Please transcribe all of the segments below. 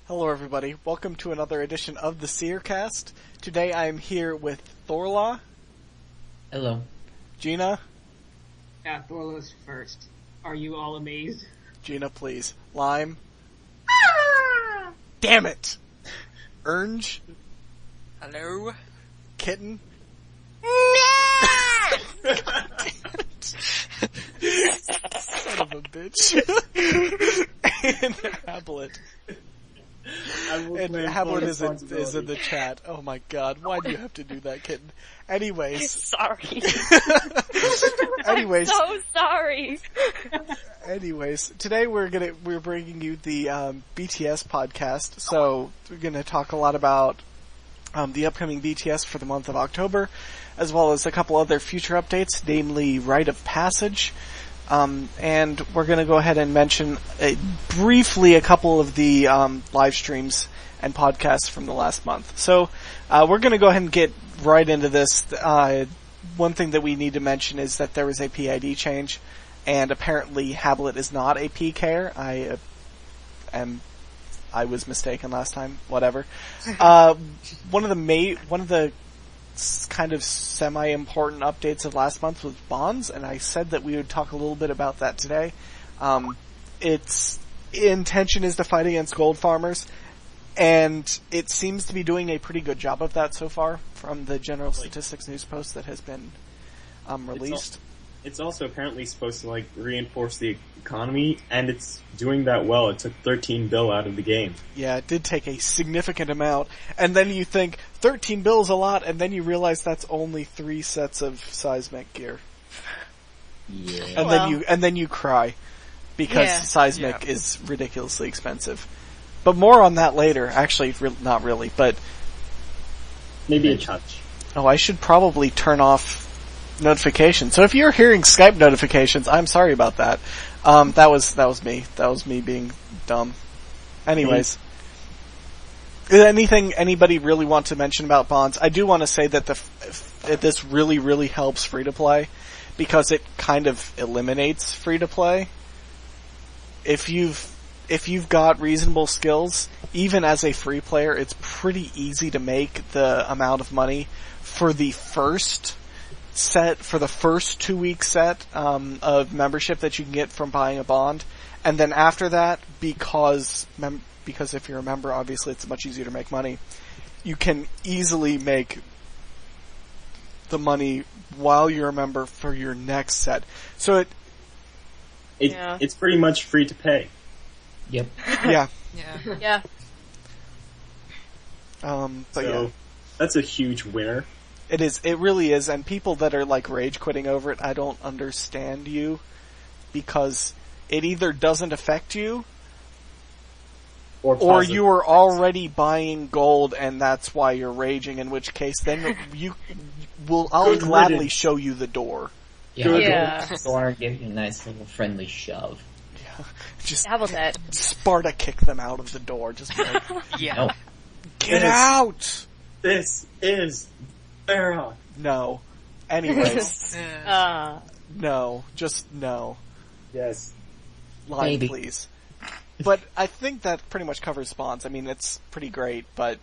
Hello everybody, welcome to another edition of the Seercast. Today I am here with Thorlaw. Hello. Geena. Yeah, Thorlow's first. Are you all amazed? Geena, please. Lime. Ah! Damn it! Orange. Hello. Kitten. Son of a bitch. And Hablet. And Hablet is in the chat. Oh my god, why do you have to do that, kitten? Anyways. Sorry. Anyways. I'm so sorry. Anyways, today we're bringing you the BTS podcast. So we're gonna talk a lot about the upcoming BTS for the month of October, as well as a couple other future updates, namely Rite of Passage. And we're going to go ahead and mention briefly a couple of the live streams and podcasts from the last month. So we're going to go ahead and get right into this. One thing that we need to mention is that there was a PID change, and apparently Hablet is not a PKer. I was mistaken last time. Whatever. One of the kind of semi-important updates of last month was bonds, and I said that we would talk a little bit about that today. Its intention is to fight against gold farmers, and it seems to be doing a pretty good job of that so far from the General Statistics news post that has been released. It's also apparently supposed to reinforce the economy, and it's doing that well. It took 13 bill out of the game. Yeah, it did take a significant amount, and then you think 13 bill is a lot, and then you realize that's only 3 sets of seismic gear. Yeah. And then you cry because seismic is ridiculously expensive. But more on that later. Actually, not really, but maybe a touch. Oh, I should probably turn off notifications. So if you're hearing Skype notifications, I'm sorry about that. That was me. That was me being dumb. Anyways. Anything anybody really want to mention about bonds? I do want to say that this really, really helps free-to-play, because it kind of eliminates free-to-play. If you've got reasonable skills, even as a free player, it's pretty easy to make the amount of money for the first 2-week set of membership that you can get from buying a bond, and then after that, because if you're a member, obviously it's much easier to make money. You can easily make the money while you're a member for your next set. So it's pretty much free to pay. Yep. Yeah. Yeah. That's a huge winner. It is. It really is. And people that are rage quitting over it, I don't understand you, because it either doesn't affect you, or you are already buying gold and that's why you're raging, in which case then I'll gladly show you the door. Yeah. Door and give you a nice little friendly shove. Yeah. Just how about that? Sparta kick them out of the door. Just yeah. No. Get out! This is Farah. No. Anyways. No. Just no. Yes. Line, Maybe. please. But I think that pretty much covers spawns. I mean, it's pretty great, but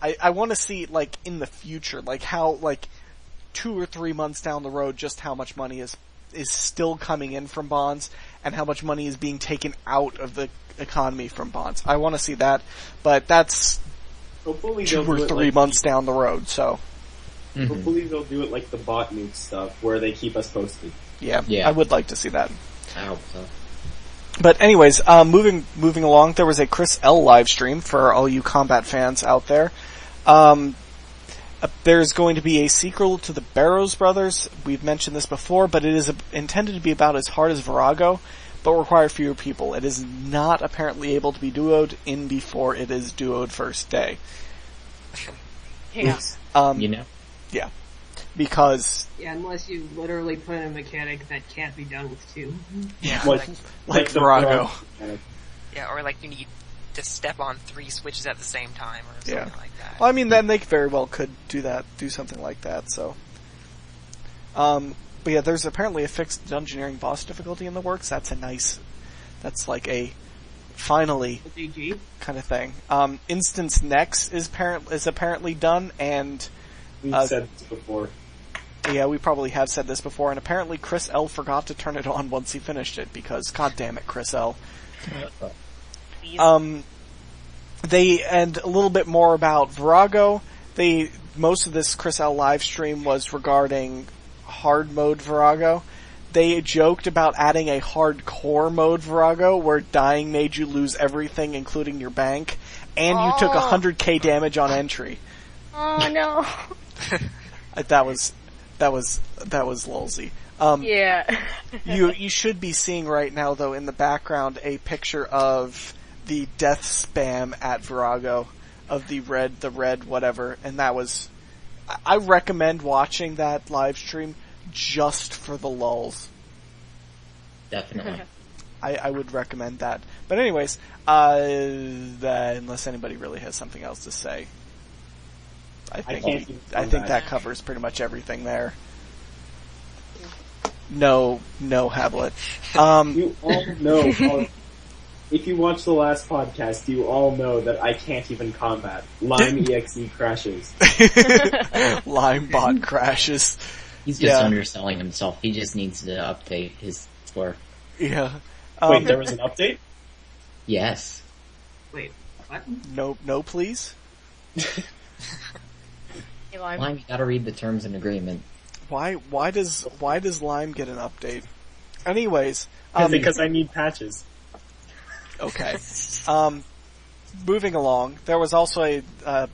I want to see, in the future, how, 2 or 3 months down the road, just how much money is still coming in from bonds, and how much money is being taken out of the economy from bonds. I want to see that, but that's hopefully 2 or 3 months down the road, so. Mm-hmm. Hopefully they'll do it like the bot nuke stuff, where they keep us posted. Yeah, I would like to see that. I hope so. But anyways, moving along, there was a Chris L live stream for all you combat fans out there. There's going to be a sequel to the Barrows Brothers. We've mentioned this before, but it is intended to be about as hard as Virago, but require fewer people. It is not apparently able to be duoed in before it is duoed first day. Yeah. Yeah. Because... Yeah, unless you literally put in a mechanic that can't be done with 2. Yeah. Like Virago. Yeah, or you need to step on 3 switches at the same time, or something like that. Well, I mean, then they very well could do something like that, so... But yeah, there's apparently a fixed dungeoneering boss difficulty in the works. That's a finally, DG. kind of thing. Instance Next is apparently done, and We've said this before. yeah, we probably have said this before, and apparently Chris L forgot to turn it on once he finished it, because god damn it, Chris L. And a little bit more about Virago. Most of this Chris L live stream was regarding hard mode Virago. They joked about adding a hardcore mode Virago, where dying made you lose everything, including your bank, and you took 100k damage on entry. Oh no. That was lolsy. Yeah. You should be seeing right now, though, in the background, a picture of the death spam at Virago of the red whatever, and that was. I recommend watching that live stream just for the lulz. Definitely. I would recommend that. But anyways, unless anybody really has something else to say, I think that covers pretty much everything there. No, Hablet. You all know, if you watch the last podcast, you all know that I can't even combat. Lime EXE crashes. Limebot crashes. He's just underselling himself. He just needs to update his score. Yeah. Wait, there was an update? Yes. Wait, what? No, please. Hey, Lime. Lime, you gotta read the terms and agreement. Why does Lime get an update? Anyways, Because I need patches. okay. Moving along, there was also a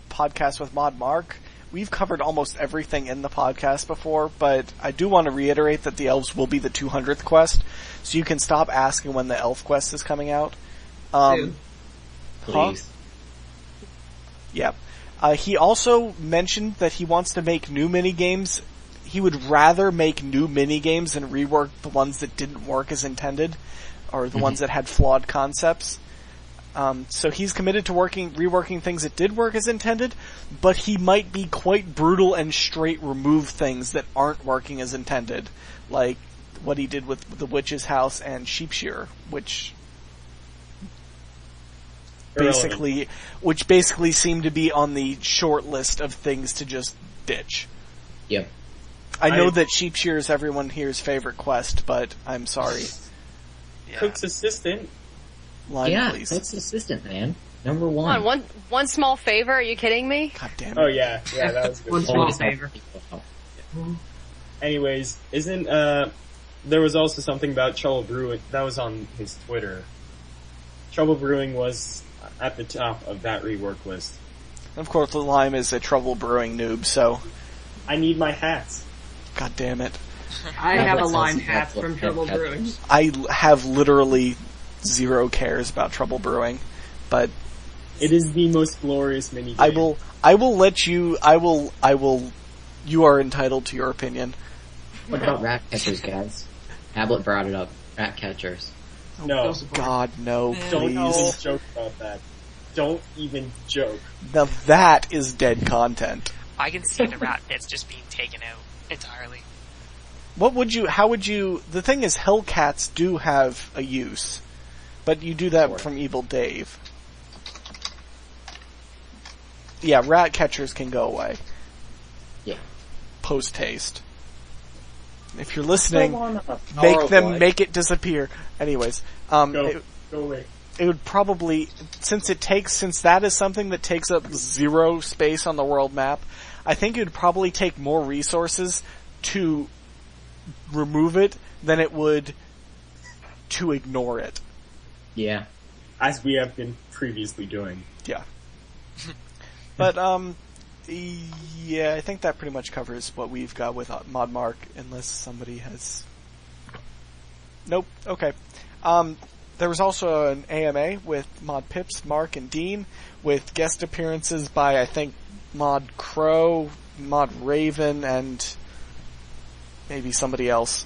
podcast with Mod Mark. We've covered almost everything in the podcast before, but I do want to reiterate that the elves will be the 200th quest, so you can stop asking when the elf quest is coming out. Soon. Please. Yeah. He also mentioned that he wants to make new minigames. He would rather make new minigames than rework the ones that didn't work as intended, or the ones that had flawed concepts. So he's committed to reworking things that did work as intended, but he might be quite brutal and straight remove things that aren't working as intended, like what he did with the Witch's House and Sheepshearer, which basically seem to be on the short list of things to just ditch. Yep. I know that Sheepshearer is everyone here's favorite quest, but I'm sorry. Cook's assistant. Line, please. Cook's assistant, man. Number one. Come on, one small favor, are you kidding me? God damn it. Oh yeah, that was good. One small favor. Anyways, there was also something about Trouble Brewing, that was on his Twitter. Trouble Brewing was at the top of that rework list. Of course, the Lime is a Trouble Brewing noob, so... I need my hats. God damn it. I have a lime hat from Trouble Brewing. I have literally 0 cares about Trouble Brewing, but... It is the most glorious minigame. I will let you, you are entitled to your opinion. What about rat catchers, guys? Tablet brought it up. Rat catchers. No. God, no, Don't even please. joke about that. Don't even joke. Now that is dead content. I can see the rat bits just being taken out entirely. The thing is, Hellcats do have a use, but you do that from Evil Dave. Yeah, rat catchers can go away. Yeah. Post-haste. If you're listening, make it disappear. Anyways, Go away. it would probably, since that is something that takes up 0 space on the world map, I think it would probably take more resources to remove it than it would to ignore it. Yeah. As we have been previously doing. Yeah. But, yeah, I think that pretty much covers what we've got with Mod Mark, unless somebody has... Nope, okay. There was also an AMA with Mod Pips, Mark, and Dean, with guest appearances by, I think, Mod Crow, Mod Raven, and maybe somebody else.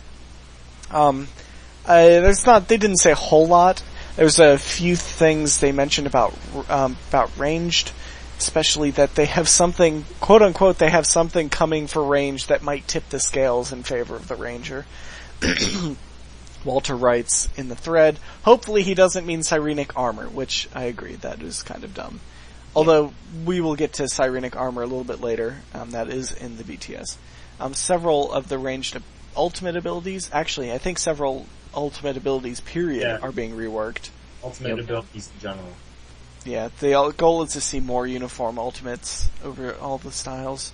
They didn't say a whole lot. There's a few things they mentioned about ranged, especially that they have something, quote unquote, they have something coming for range that might tip the scales in favor of the ranger. Walter writes in the thread, hopefully he doesn't mean Sirenic armor, which I agree, that is kind of dumb. Although, we will get to Sirenic armor a little bit later, that is in the BTS. Several of the ranged ultimate abilities, actually, I think several ultimate abilities, period, are being reworked. Ultimate abilities in general. Yeah, the goal is to see more uniform ultimates over all the styles.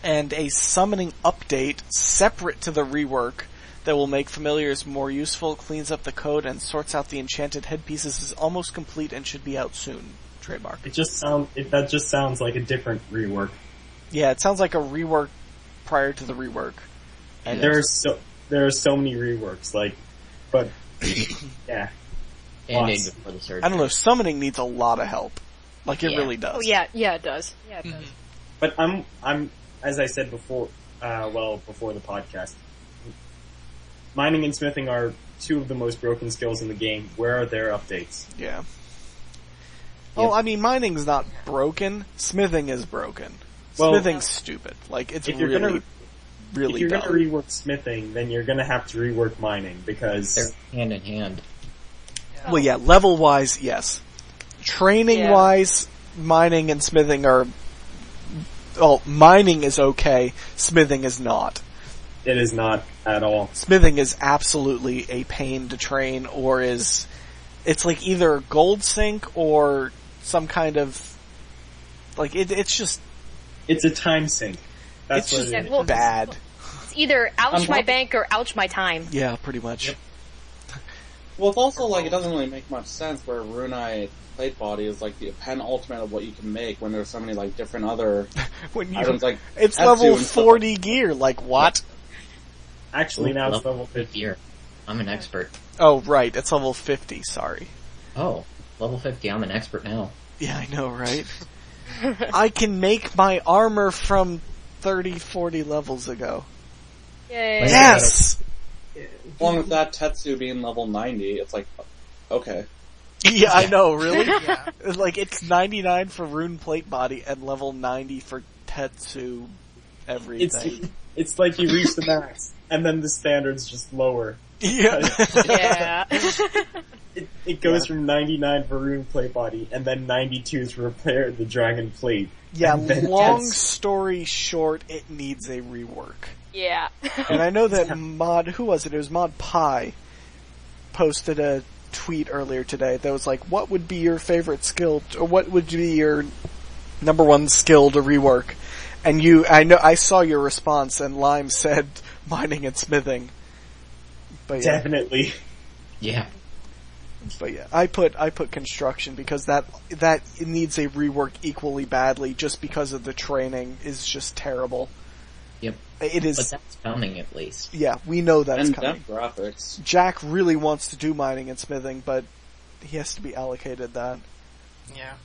And a summoning update separate to the rework that will make familiars more useful, cleans up the code, and sorts out the enchanted headpieces is almost complete and should be out soon. Trademark. That just sounds like a different rework. Yeah, it sounds like a rework prior to the rework. And there are so many reworks, but yeah. Band-Aid before the surgery. I don't know, summoning needs a lot of help. It really does. Oh yeah, it does. Yeah, it does. But I'm, as I said before, before the podcast, mining and smithing are two of the most broken skills in the game. Where are their updates? Yeah. Well, I mean, mining's not broken. Smithing is broken. Smithing's stupid. It's if you're really gonna dumb. rework smithing, then you're gonna have to rework mining because they're hand in hand. Well, yeah, level-wise, yes. Training-wise, mining and smithing are... Well, mining is okay, smithing is not. It is not at all. Smithing is absolutely a pain to train, or it's either gold sink or some kind of... it's just... It's a time sink. That's it's what just it is. bad. It's either ouch my bank or ouch my time. Yeah, pretty much. Yep. Well, it's also it doesn't really make much sense where Runai Plate Body is the penultimate of what you can make when there's so many different other items it's level 40 gear, what? Actually, now it's level 50. Gear. I'm an expert. Oh, right, it's level 50, sorry. Oh, level 50, I'm an expert now. Yeah, I know, right? I can make my armor from 30, 40 levels ago. Yay. Yes! Along with that, Tetsu being level 90, it's okay. Yeah, I know, really? Yeah. It's 99 for Rune Plate Body and level 90 for Tetsu everything. It's like you reach the max, and then the standard's just lower. Yeah. Yeah. It goes from 99 for Rune Plate Body, and then 92 to repair the Dragon Plate. Yeah, long story short, it needs a rework. Yeah. And I know that who was it? It was Mod Pie posted a tweet earlier today that was what would be your favorite skill, or what would be your number one skill to rework? And I saw your response, and Lime said mining and smithing. But yeah. Definitely. Yeah. But yeah, I put construction because that it needs a rework equally badly just because of the training is just terrible. Yep. It is. But that's coming at least. Yeah, we know that's coming. And graphics. Jack really wants to do mining and smithing, but he has to be allocated that. Yeah.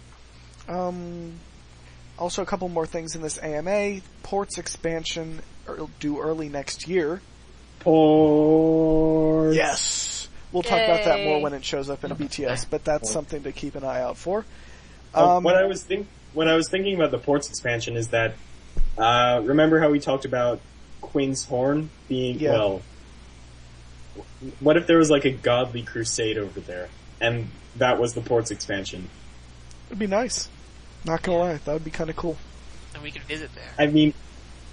Also, a couple more things in this AMA. Ports expansion due early next year. Ports. Yes. We'll talk about that more Yay. when it shows up in BTS, but that's something to keep an eye out for. What I was thinking about the ports expansion is that remember how we talked about Queen's Horn being what if there was a godly crusade over there, and that was the ports expansion? It'd be nice. Not gonna lie, that would be kind of cool. And we could visit there. I mean,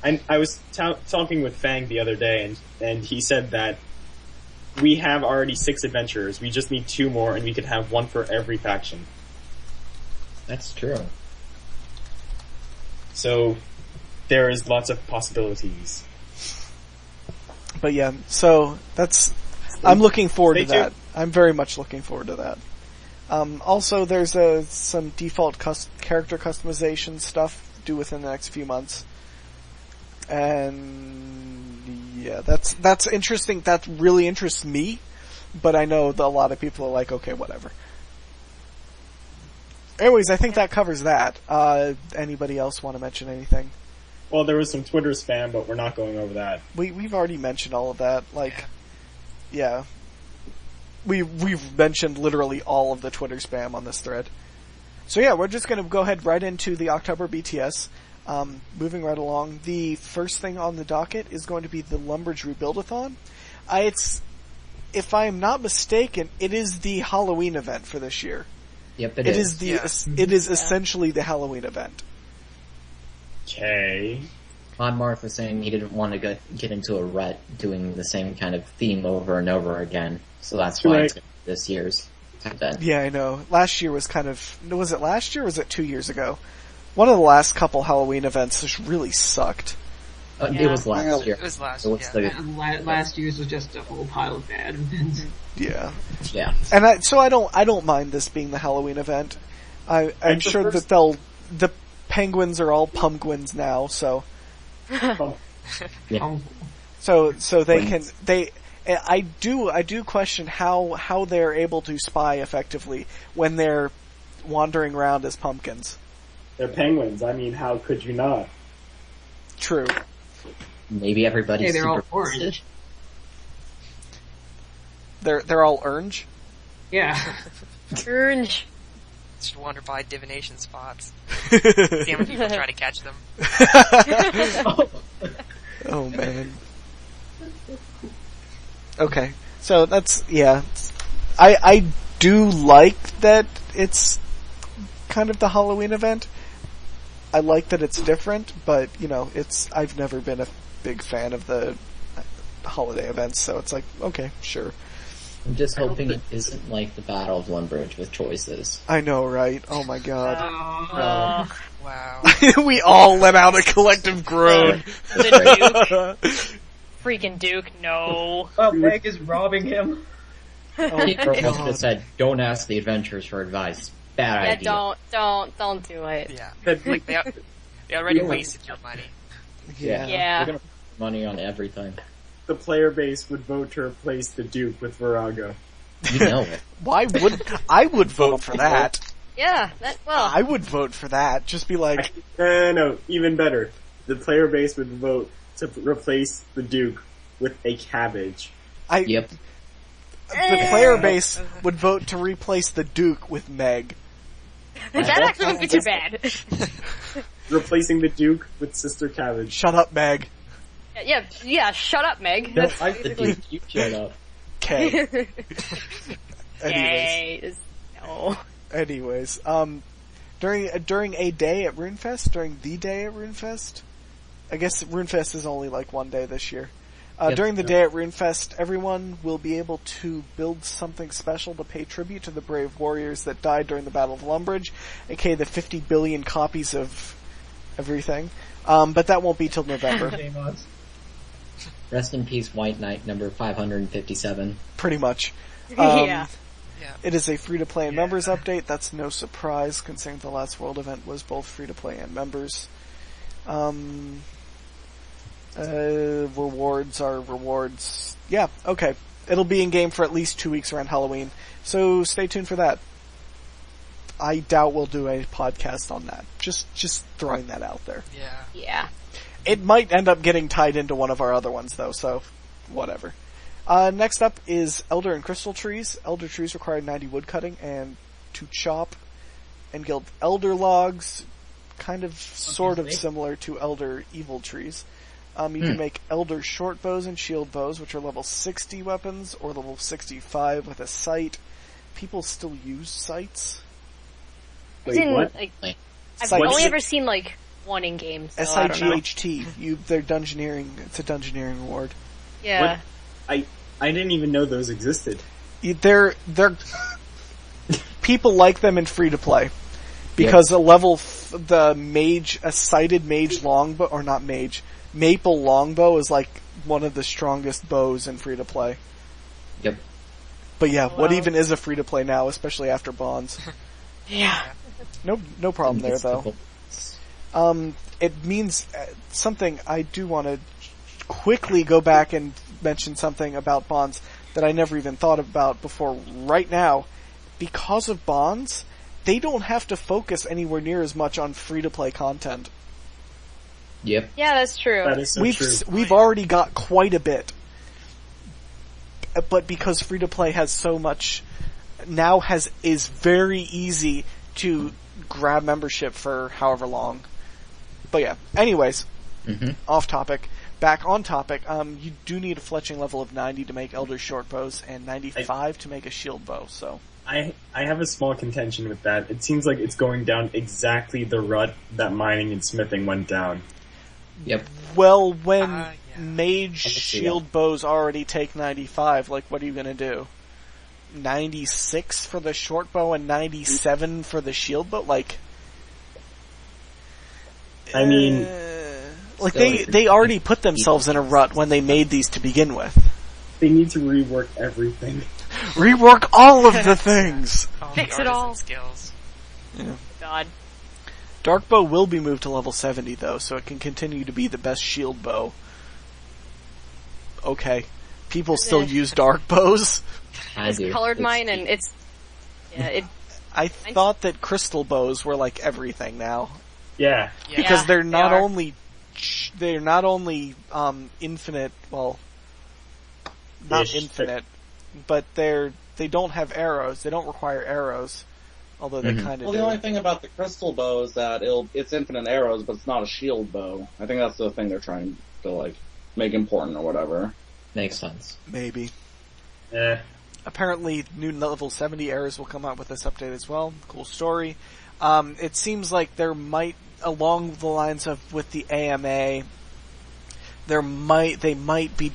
I was talking with Fang the other day, and he said that we have already 6 adventurers. We just need 2 more, and we could have 1 for every faction. That's true. So there is lots of possibilities. But yeah, so I'm looking forward to that. I'm very much looking forward to that. Also, there's some default character customization stuff due within the next few months. And yeah, that's interesting. That really interests me, but I know that a lot of people are okay, whatever. Anyways, I think that covers that. Anybody else want to mention anything? Well, there was some Twitter spam, but we're not going over that. We've already mentioned all of that. Yeah. We've mentioned literally all of the Twitter spam on this thread. So yeah, we're just gonna go ahead right into the October BTS. Moving right along, the first thing on the docket is going to be the Lumbridge Rebuild-a-thon. if I am not mistaken, it is the Halloween event for this year. Yep, It is it is essentially the Halloween event. Okay. Todd Marth was saying he didn't want to get into a rut doing the same kind of theme over and over again, so that's why it's this year's event. Yeah, I know. Last year was was it last year or was it 2 years ago? One of the last couple Halloween events just really sucked. It was last year. It was last year. Last year's was just a whole pile of bad events. Yeah. Yeah. And I don't mind this being the Halloween event. I'm sure that the penguins are all pumpkins now, so. Yeah. So I do question how they're able to spy effectively when they're wandering around as pumpkins. They're penguins. I mean, how could you not? True. Maybe everybody's They're all super orange. They're all orange? Yeah. Orange. Just wander by divination spots. See how many people try to catch them. Oh man. Okay. So that's, yeah. I do like that it's kind of the Halloween event. I like that it's different, but, I've never been a big fan of the holiday events, so it's like, okay, sure. I'm just hoping it isn't like the Battle of Lumbridge with choices. I know, right? Oh my god. Wow. We all let out a collective groan. The Duke. Freaking Duke, no. Oh, Meg is robbing him. People must have said, don't ask the adventurers for advice. Bad idea. Don't do it. Yeah. Like, they already wasted your money. Yeah. Yeah. We're gonna put money on everything. The player base would vote to replace the Duke with Virago. You know it. I would vote for that. Yeah, I would vote for that. Just be like, No, even better. The player base would vote to replace the Duke with a cabbage. Yep. The player base would vote to replace the Duke with Meg. that actually wouldn't be too bad. Replacing the Duke with Sister Cabbage. Shut up, Meg. Yeah, shut up, Meg. No, That's I the Duke. You shut up. Okay. Yay. No. Anyways, during a day at RuneFest, during the day at RuneFest, I guess RuneFest is only like one day this year. During the day at RuneFest, everyone will be able to build something special to pay tribute to the brave warriors that died during the Battle of Lumbridge, aka the 50 billion copies of everything. But that won't be till November. Rest in peace, White Knight, number 557. Pretty much. Yeah. It is a free-to-play and members update. That's no surprise, considering the last World event was both free-to-play and members. Rewards are rewards. Yeah, okay. It'll be in-game for at least 2 weeks around Halloween, so stay tuned for that. I doubt we'll do a podcast on that. Just throwing that out there. Yeah. Yeah. It might end up getting tied into one of our other ones, though, so whatever. Next up is Elder and Crystal Trees. Elder trees require 90 wood cutting and to chop and gild Elder logs, kind of, sort of similar to Elder evil trees. You can make Elder short bows and shield bows, which are level 60 weapons, or level 65 with a sight. People still use sights. Wait, what? I've only ever seen one in game. So SIGHT. They're dungeoneering. It's a dungeoneering reward. Yeah. What? I didn't even know those existed. They're people like them in free to play because a sighted mage longbow, or not mage, maple longbow is like one of the strongest bows in free to play. Yep. But yeah, what even is a free to play now, especially after bonds? Yeah. No problem there though. It means something. I do want to quickly go back and mention something about bonds that I never even thought about before. Right now, because of bonds, they don't have to focus anywhere near as much on free-to-play content. Yep. Yeah, that's true. That is so true. We've already got quite a bit, but because free-to-play has so much, now is very easy to grab membership for however long. But yeah, anyways, off topic. back on topic, you do need a fletching level of 90 to make Elder Short Bows, and 95 to make a shield bow, so... I have a small contention with that. It seems like it's going down exactly the rut that mining and smithing went down. Yep. Well, when mage shield bows already take 95, like, what are you gonna do? 96 for the short bow and 97 for the shield bow? Like... I mean... like, they already put themselves in a rut when they made these to begin with. They need to rework everything. Rework all of the things! Fix it all. Skills. Yeah. God. Dark bow will be moved to level 70 though, so it can continue to be the best shield bow. Okay. People still use dark bows? I colored mine and it's... Yeah, I thought that crystal bows were like everything now. Yeah. Because they're not only infinite, well, not infinite, but they don't have arrows. They don't require arrows, although they kind of Well, do. the only thing about the crystal bow is that it's infinite arrows, but it's not a shield bow. I think that's the thing they're trying to, like, make important or whatever. Makes sense. Maybe. Yeah. Apparently, new level 70 arrows will come out with this update as well. Cool story. It seems like there might, along the lines of with the AMA, they might be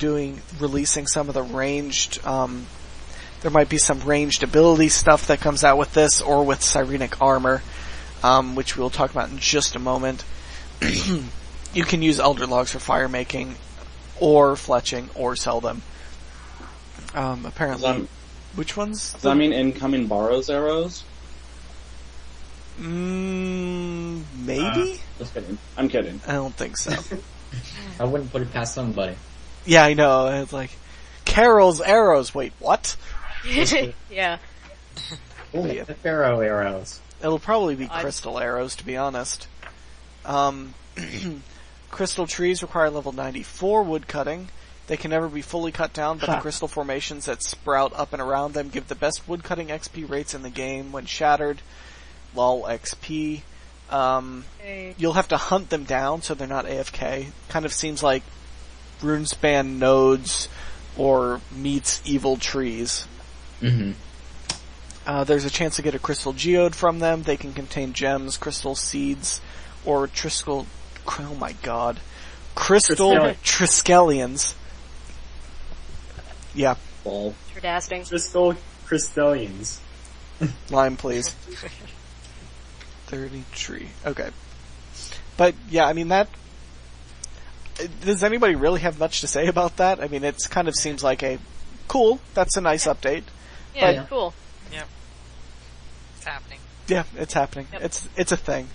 releasing some of the ranged, there might be some ranged ability stuff that comes out with this, or with Sirenic Armor, which we'll talk about in just a moment. You can use Elder Logs for fire making, or fletching, or sell them. Apparently, which ones? Does that mean incoming borrows arrows? Maybe? Just kidding. I'm kidding. I don't think so. I wouldn't put it past somebody. Yeah, I know. It's like, Carol's arrows. Wait, what? Yeah. Ooh, Yeah. the Pharaoh arrows. It'll probably be crystal arrows, to be honest. Crystal trees require level 94 wood cutting. They can never be fully cut down, but the crystal formations that sprout up and around them give the best wood cutting XP rates in the game when shattered. Lol XP. You'll have to hunt them down so they're not AFK. Kind of seems like Runespan nodes or meets evil trees. Mm-hmm. There's a chance to get a crystal geode from them. They can contain gems, crystal seeds, or crystal Triskelions. Yeah. Ball. Tradasting. Crystal Crystallians. Lime, please. 30 tree. Okay. But, yeah, I mean, that... Does anybody really have much to say about that? I mean, it kind of seems like cool, that's a nice update. Yeah, cool. Yep. It's happening. Yeah, it's happening. Yep. It's a thing.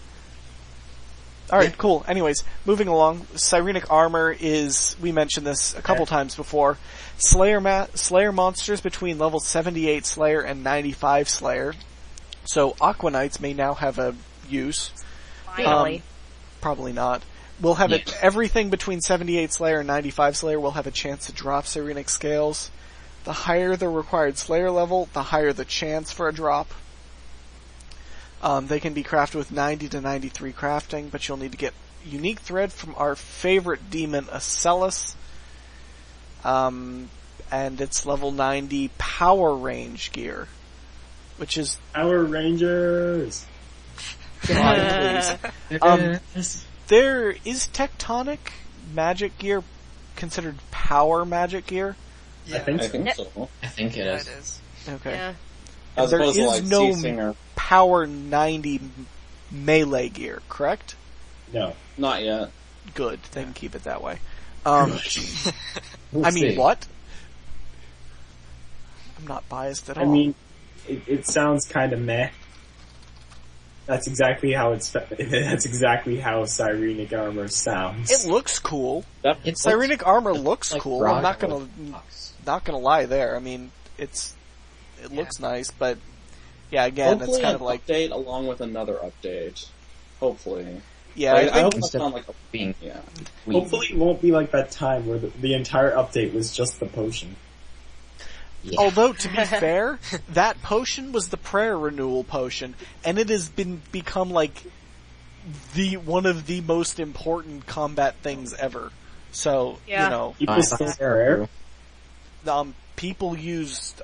Alright, cool. Anyways, moving along. Sirenic Armor is, we mentioned this a couple times before, Slayer monsters between level 78 Slayer and 95 Slayer. So Aqua Knights may now have a use. Finally. Probably not. We'll have everything between 78 Slayer and 95 Slayer will have a chance to drop Sirenic Scales. The higher the required Slayer level, the higher the chance for a drop. They can be crafted with 90 to 93 crafting, but you'll need to get unique thread from our favorite demon, Acellus. And it's level 90 power range gear, which is... Power Rangers! God, please. There is Tectonic magic gear considered power magic gear? Yeah. I think so. I think it is. It is. Okay. Yeah. As There opposed to, is like, no Singer. power 90 melee gear, correct? No. Not yet. Good. They can keep it that way. We'll I mean, see. what? I'm not biased at all. I mean, it sounds kind of meh. That's exactly how that's exactly how Sirenic Armor sounds. It looks cool. It's Sirenic Armor looks like cool. rock I'm not or gonna lie there. I mean, it looks nice, but yeah, again, Hopefully it's kind an of like update along with another update. Hopefully. yeah. Like, I hope think it's not like a being yeah. Hopefully it won't be like that time where the entire update was just the potion. Yeah. Although, to be fair, that potion was the prayer renewal potion, and it has become like one of the most important combat things ever. So, Yeah. you know, People still prayer. people used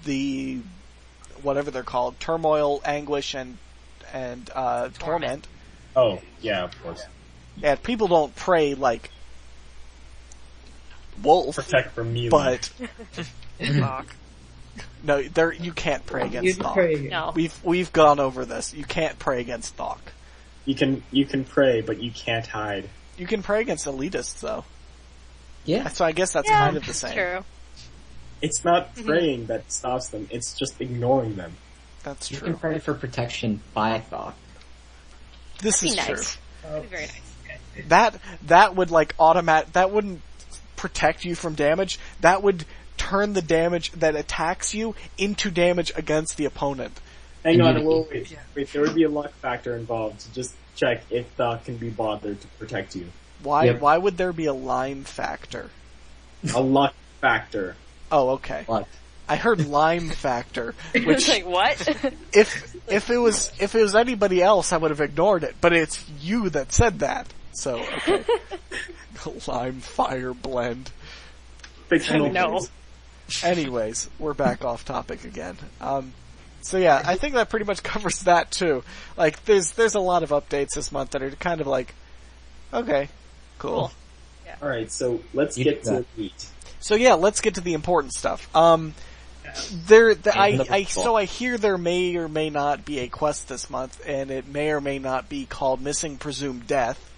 the whatever they're called, turmoil, anguish, and torment. Oh, yeah, of course. Yeah, people don't pray like wolf, Protect from melee. but Fuck. no, you can't pray against You Thok. pray. No. We've gone over this. You can't pray against Thok. You can pray, but you can't hide. You can pray against elitists, though. Yeah. So I guess that's Yeah, kind of the same. True. It's not praying that stops them, it's just ignoring them. That's You true. can pray for protection by Thok. This That'd is be true. nice. That'd be very nice. That would like that wouldn't protect you from damage. That would turn the damage that attacks you into damage against the opponent. Hang And on, you- wait, there would be a luck factor involved to just check if Thok can be bothered to protect you. Why Yep. why would there be a lime factor? A luck factor. Oh, okay. What? I heard lime factor, which Like, what? if it was anybody else, I would have ignored it. But it's you that said that, so okay. Lime fire blend. Fictional No. things. Anyways, we're back off topic again. So yeah, I think that pretty much covers that too. Like, there's a lot of updates this month that are kind of like, okay, cool. Alright, so let's You get do to that. the meat. So yeah, let's get to the important stuff. I hear there may or may not be a quest this month, and it may or may not be called Missing Presumed Death.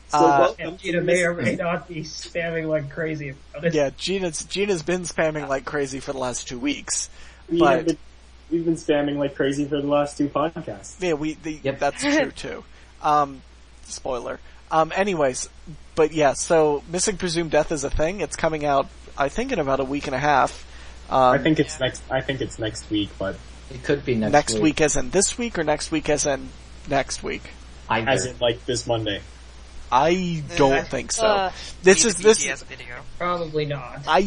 So welcome And to Gina may or may not be spamming like crazy about it. Yeah, Gina's been spamming like crazy for the last 2 weeks. We've been spamming like crazy for the last 2 podcasts. Yeah, Yep. that's true too. Spoiler. Anyways, but yeah, so Missing Presumed Death is a thing. It's coming out, I think, in about a week and a half. I think it's next week, but It could be Next week as in this week, or next week as in next week? Either. as in like this Monday. I don't think so. Need the BTS video. Probably not. I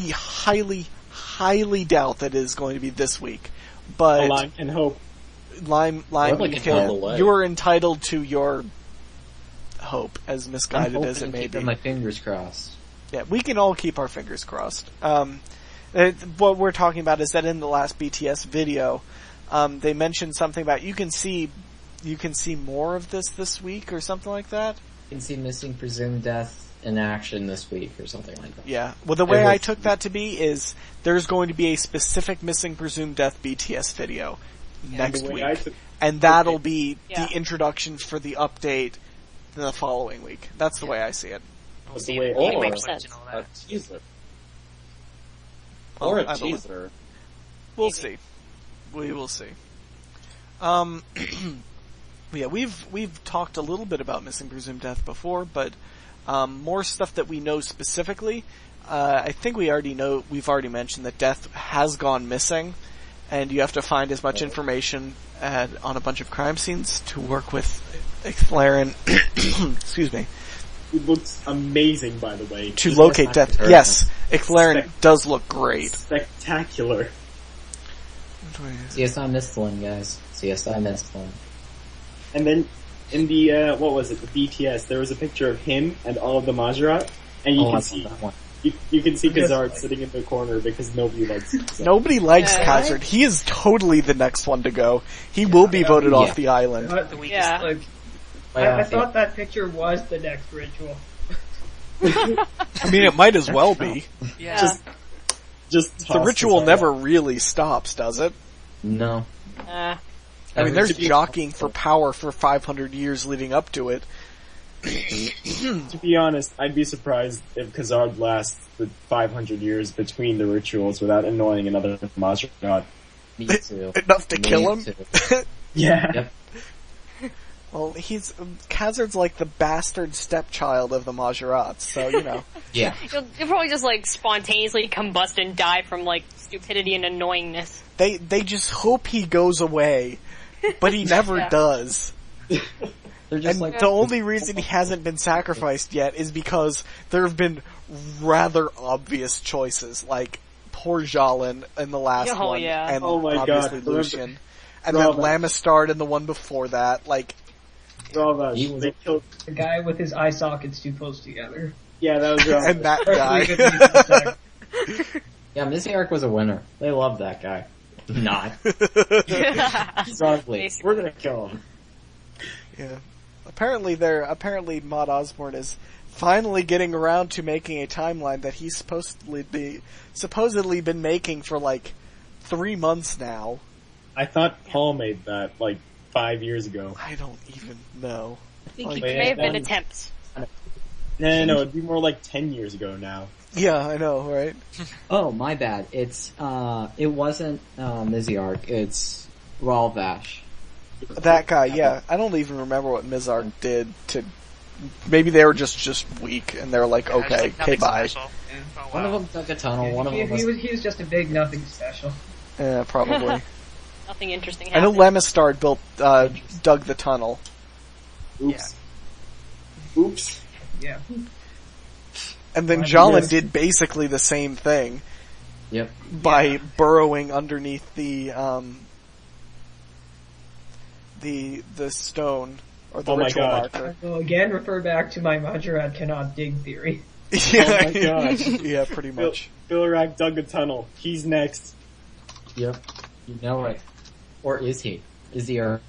highly doubt that it is going to be this week. But Line can hope. Lime, Well, like you all the way. are entitled to your hope, as I'm misguided hoping as it to may keep be. my fingers crossed. Yeah, we can all keep our fingers crossed. What we're talking about is that in the last BTS video, they mentioned something about you can see more of this week or something like that. You can see Missing Presumed Death in action this week or something like that. Yeah. Well, the way It I was- took that to be is there's going to be a specific Missing Presumed Death BTS video next The way week, I took- and that'll be Yeah. the introduction for the update the following week. That's the way I see it. We'll But see the way- the Or- gameplay Makes footage sense. and all A that. teaser. Well, Or I a don't know. teaser. We'll see. We will see. Yeah, we've talked a little bit about Missing Presumed Death before, but more stuff that we know specifically. I think we've already mentioned that Death has gone missing, and you have to find as much information on a bunch of crime scenes to work with Eclairin. Excuse me. It looks amazing, by the way. To locate Death. Spectacular. Yes, Eclairin does look great. Spectacular. CSI missed one, guys. CSI missed one. And then in the what was it? The BTS. There was a picture of him and all of the Majorat, and you I can saw see that one. you can see Yes. Kazard sitting in the corner because nobody likes him. So. Nobody likes Yeah. Hazard. He is totally the next one to go. He will be voted off the island. But, The weakest. Yeah. like, Well, I thought that picture was the next ritual. I mean, it might as well be. Yeah. Just The toss ritual Kazard never out. really stops, does it? No. I mean, there's jockeying for power for 500 years leading up to it. To be honest, I'd be surprised if Kazard lasts the 500 years between the rituals without annoying another Majorat. Me too. Enough to Me kill him? too. Yeah. Yep. Well, Khazard's like the bastard stepchild of the Majorats, so, you know. Yeah. You'll probably just like spontaneously combust and die from like stupidity and annoyingness. They just hope he goes away, but he never Yeah. does. They're just And like, the only reason he hasn't been sacrificed yet is because there have been rather obvious choices, like poor Jalin in the last Oh, one, yeah. and Oh my obviously God. Lucian, and then Robin. Lamistard in the one before that. Like, Ravash. He was They killed. The guy with his eye sockets too close together. Yeah, that was Ravash. And that guy. Yeah, Missy Arc was a winner. They loved that guy. Not. He's ugly. We're gonna kill him. Yeah. Apparently Maud Osborne is finally getting around to making a timeline that he's supposedly been making for like 3 months now. I thought Paul made that like 5 years ago. I don't even know. I think Like, he May have been attempts. No, it'd be more like 10 years ago now. Yeah, I know, right? Oh, my bad. It wasn't, Miziark, it's Ralvash. That guy, yeah. I don't even remember what Mizark did to... Maybe they were just weak, and they're like, okay, bye. Special. Oh, One of wow. them dug a tunnel, one of them was... He was just a big nothing special. Yeah, probably. Nothing interesting I know happened. Lemistard dug the tunnel. Oops. Oops. Yeah. And then Well, Jalan yes. did basically the same thing Yep. by burrowing underneath the stone, or the Oh my ritual God. marker. So again, refer back to my Majorat cannot dig theory. Yeah, Oh my God. yeah, pretty much. Bilrak dug a tunnel. He's next. Yep. You know it. Or is he? Is he a...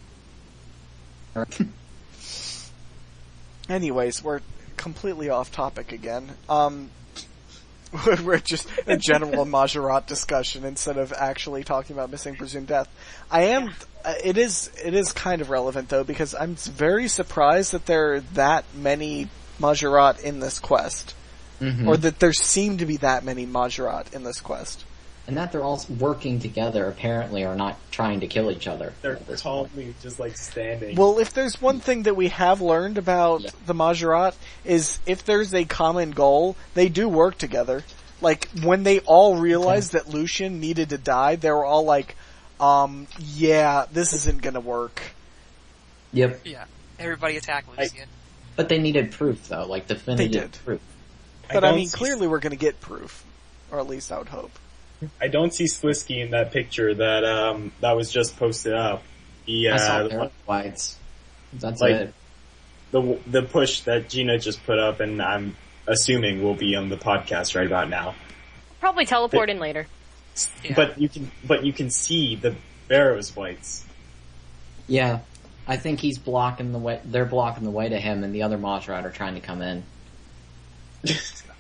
Anyways, we're completely off topic again. We're just a general Majorat discussion instead of actually talking about missing presumed death. It is kind of relevant though, because I'm very surprised that there are that many Majorat in this quest. Mhm. Or that there seem to be that many Majorat in this quest. And that they're all working together, apparently, or not trying to kill each other. They're at this calmly just like standing. Well, if there's one thing that we have learned about Yeah. the Majorat, is if there's a common goal, they do work together. Like, when they all realized that Lucian needed to die, they were all like, yeah, this isn't gonna work. Yep. Yeah. Everybody attack Lucian. But they needed proof, though, like definitive did. proof. But I don't mean, see- clearly we're gonna get proof. Or at least I would hope. I don't see Slisky in that picture that was just posted up. I saw The their one- whites. That's Like- it. the push that Gina just put up, and I'm assuming will be on the podcast right about now. Probably teleport in later. Yeah. But you can see the Barrow's whites. Yeah. I think he's blocking the way, they're blocking the way to him, and the other Mothrat are trying to come in.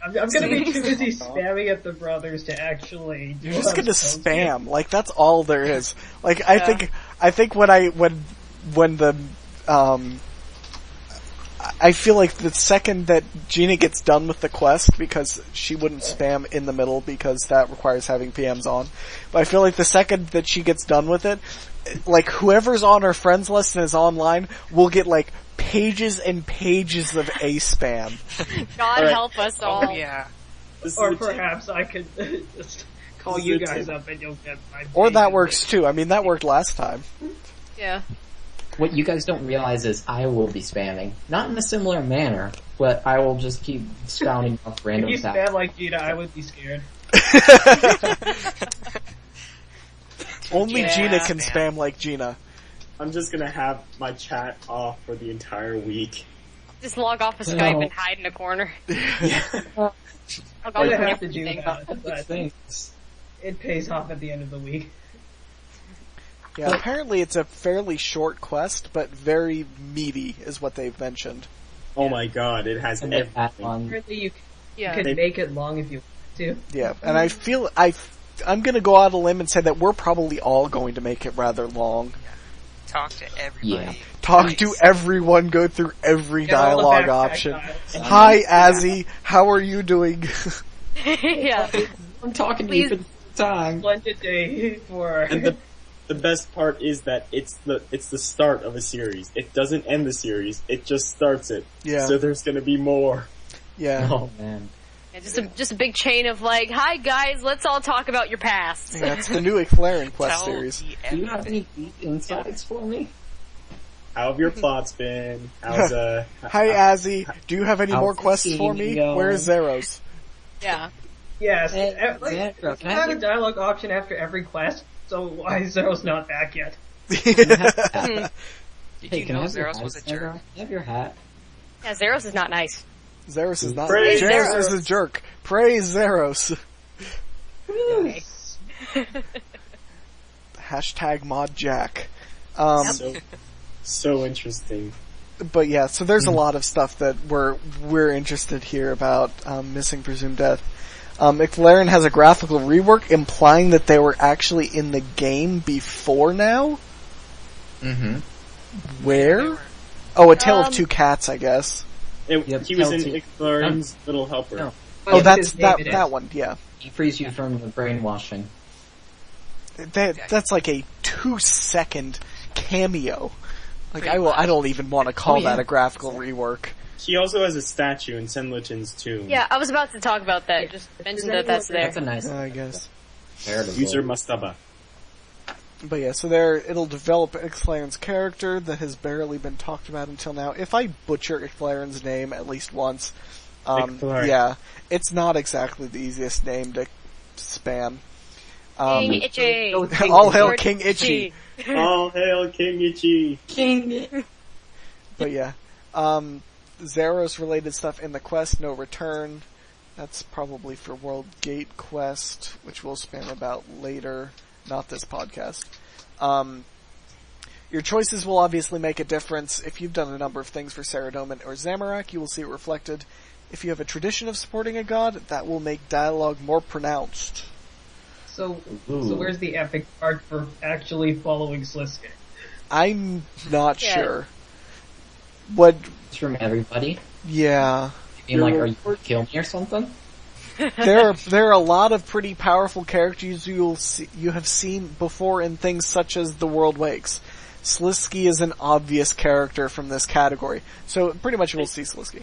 I'm gonna be too busy spamming at the brothers to actually. You're just gonna spam. Like, that's all there is. Like, I think when the, I feel like the second that Gina gets done with the quest, because she wouldn't spam in the middle because that requires having PMs on, but I feel like the second that she gets done with it, like, whoever's on her friends list and is online will get like pages and pages of A spam. God Alright. help us all. Oh, yeah. This is Or the perhaps I could just call This is you the guys tip. up and you'll get my. Or that pages. works too. I mean, that worked last time. Yeah. What you guys don't realize is I will be spamming. Not in a similar manner, but I will just keep spouting off If random you stats. spam like Gina, I would be scared. Only Yeah. Gina can spam like Gina. I'm just gonna have my chat off for the entire week. Just log off of No. Skype and hide in a corner. Log off I from have to do everything. that, but Things. it pays off at the end of the week. Yeah, apparently it's a fairly short quest, but very meaty, is what they've mentioned. Oh my god, it has And they add everything. on. Apparently, you Yeah. can They- make it long if you want to. Yeah, and I feel I'm gonna go out on a limb and say that we're probably all going to make it rather long. Talk to everybody. Yeah. Talk Please. to everyone, go through every Get all the dialogue backpack option. dials. Hi, Azzy, how are you doing? Yeah. I'm talking to you for the first time. Splendid day for. And the best part is that it's the start of a series. It doesn't end the series, it just starts it. Yeah. So there's gonna be more. Yeah. Oh man. Yeah, just a big chain of like, hi guys, let's all talk about your past. Yeah, it's the new Eclairin quest Tell series. me Do you have everything. any deep insights for me? How have your plots been? How's Hi, Azzy, do you have any How's more the quests for me? scene going? Where's Zeros? Yeah. Yes, Hey, like, Zandra, can I have a have dialogue option after every quest. So why Zero's not back yet? Did you know Zeros was a jerk? Have your hat. Yeah, Zeros is not nice. Zeros is not. Praise Zeros Zeros. is a jerk. Praise Zeros. Okay. Hashtag mod Jack. So interesting. But yeah, so there's a lot of stuff that we're interested here about Missing Presumed Death. McLaren has a graphical rework implying that they were actually in the game before now. Mm-hmm. Where? Oh, A Tale of Two Cats, I guess. He was in McLaren's Little Helper. No. Oh, Yes, that's his name it that is. one. Yeah, He frees you from the brainwashing. that's like a 2-second cameo. Like I don't even want to call that a graphical rework. He also has a statue in Senlichin's tomb. Yeah, I was about to talk about that. Just mention that that's there. That's a nice. I guess. User Mastaba. But yeah, so it'll develop Ixlaren's character that has barely been talked about until now. If I butcher Ixlaren's name at least once, Ixlaren. yeah, it's not exactly the easiest name to spam. King Itchy. All hail King Itchy. All hail King Ichi. But yeah, Zeros related stuff in the quest, no return. That's probably for World Gate quest, which we'll spam about later, not this podcast. Your choices will obviously make a difference. If you've done a number of things for Saradomin or Zamorak, you will see it reflected. If you have a tradition of supporting a god, that will make dialogue more pronounced. So where's the epic part for actually following Sliska? I'm not Yeah. sure. What? It's from everybody. Yeah. Being like, are you going to kill me or something? There are a lot of pretty powerful characters you have seen before in things such as The World Wakes. Slisky is an obvious character from this category, so pretty much we'll see Slisky.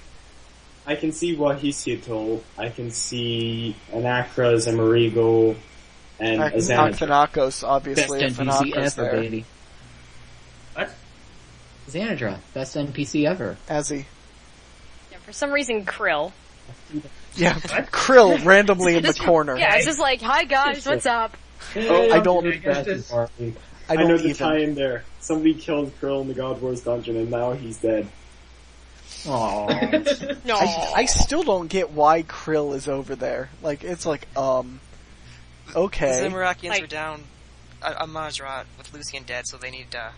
I can see Wahisito. I can see Anakra, Zamarigo, and Azanadra. Thanakos, obviously. Best if NPC Thanakos ever, there. baby. What? Xanadra, best NPC ever. Azzy. Yeah, for some reason, Krill. Yeah, Krill randomly in the corner. Yeah, it's just like, hi guys, what's up? I don't I know even. the tie-in there. Somebody killed Krill in the God Wars dungeon, and now he's dead. Aww. No. I still don't get why Krill is over there. Like, it's like, okay. The Zamarakians Like- were down a Majrat with Lucian dead, so they need to...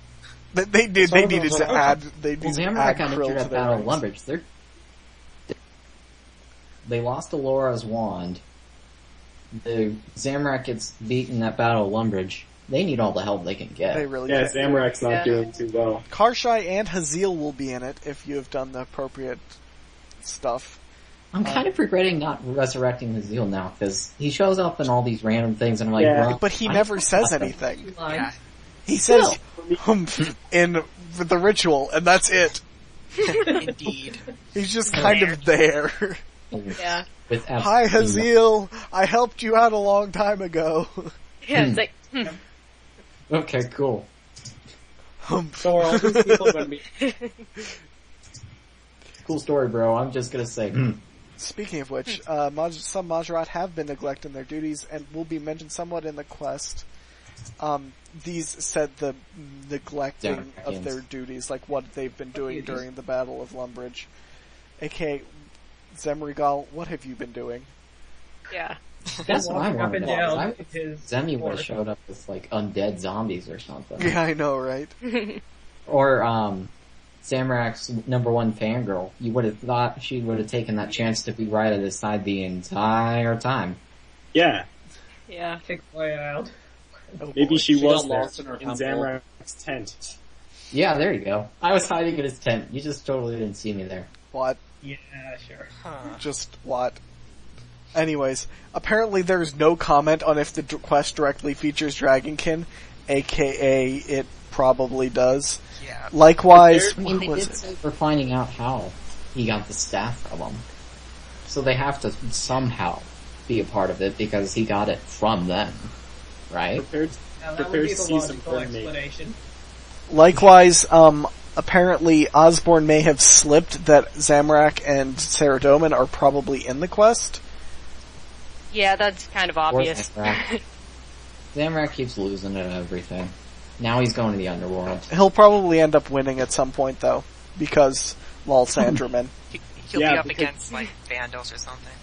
They needed to add, they Well, needed to Zamorak add got Krill injured to at their Battle of ranks. Lumbridge. They lost Alora's wand. The Zamorak gets beaten at Battle of Lumbridge. They need all the help they can get. They really Yeah, do. Zamorak's not doing too well. Karshai and Haziel will be in it if you have done the appropriate stuff. I'm kind of regretting not resurrecting the Zeal now, because he shows up in all these random things, and I'm like, Yeah. well, But he I- never says anything. Yeah. He says humph in the ritual, and that's it. Indeed. He's just kind of there. Yeah. With Hi absolutely Haziel, I helped you out a long time ago. Yeah, it's like, no- Okay, cool. Humph. So are all these people going to be... Cool story, bro. I'm just gonna say, Speaking of which, some Majorat have been neglecting their duties and will be mentioned somewhat in the quest. These said the neglecting of their duties, like what they've been doing during the Battle of Lumbridge. AKA, Zemrigal, what have you been doing? yeah. that's what I Walking up wanted and to know. down I with his Zemi would have horse. showed up with like undead zombies or something. Yeah, I know, right? Or Zamorak's #1 fangirl. You would have thought she would have taken that chance to be right at his side the entire time. Yeah, Yeah. Kick my out. Oh, maybe boy. she She was got there lost in her in temple. Zamorak's tent. Yeah, there you go. I was hiding in his tent. You just totally didn't see me there. What? Yeah, sure. Huh. Just what? Anyways, apparently there's no comment on if the quest directly features Dragonkin, aka it probably does. Yeah. Likewise, I mean, they what did was say it? we're finding out how he got the staff from him. So they have to somehow be a part of it because he got it from them. Right? Prepared, Now that would prepared be to the see some logical coordinate. explanation. Likewise, apparently Osborne may have slipped that Zamorak and Saradomin are probably in the quest. Yeah, that's kind of Or obvious. Zamorak. Zamorak keeps losing at everything. Now he's going to the underworld. He'll probably end up winning at some point, though, because lol Sandraman. He'll be up against, like, Bandos or something.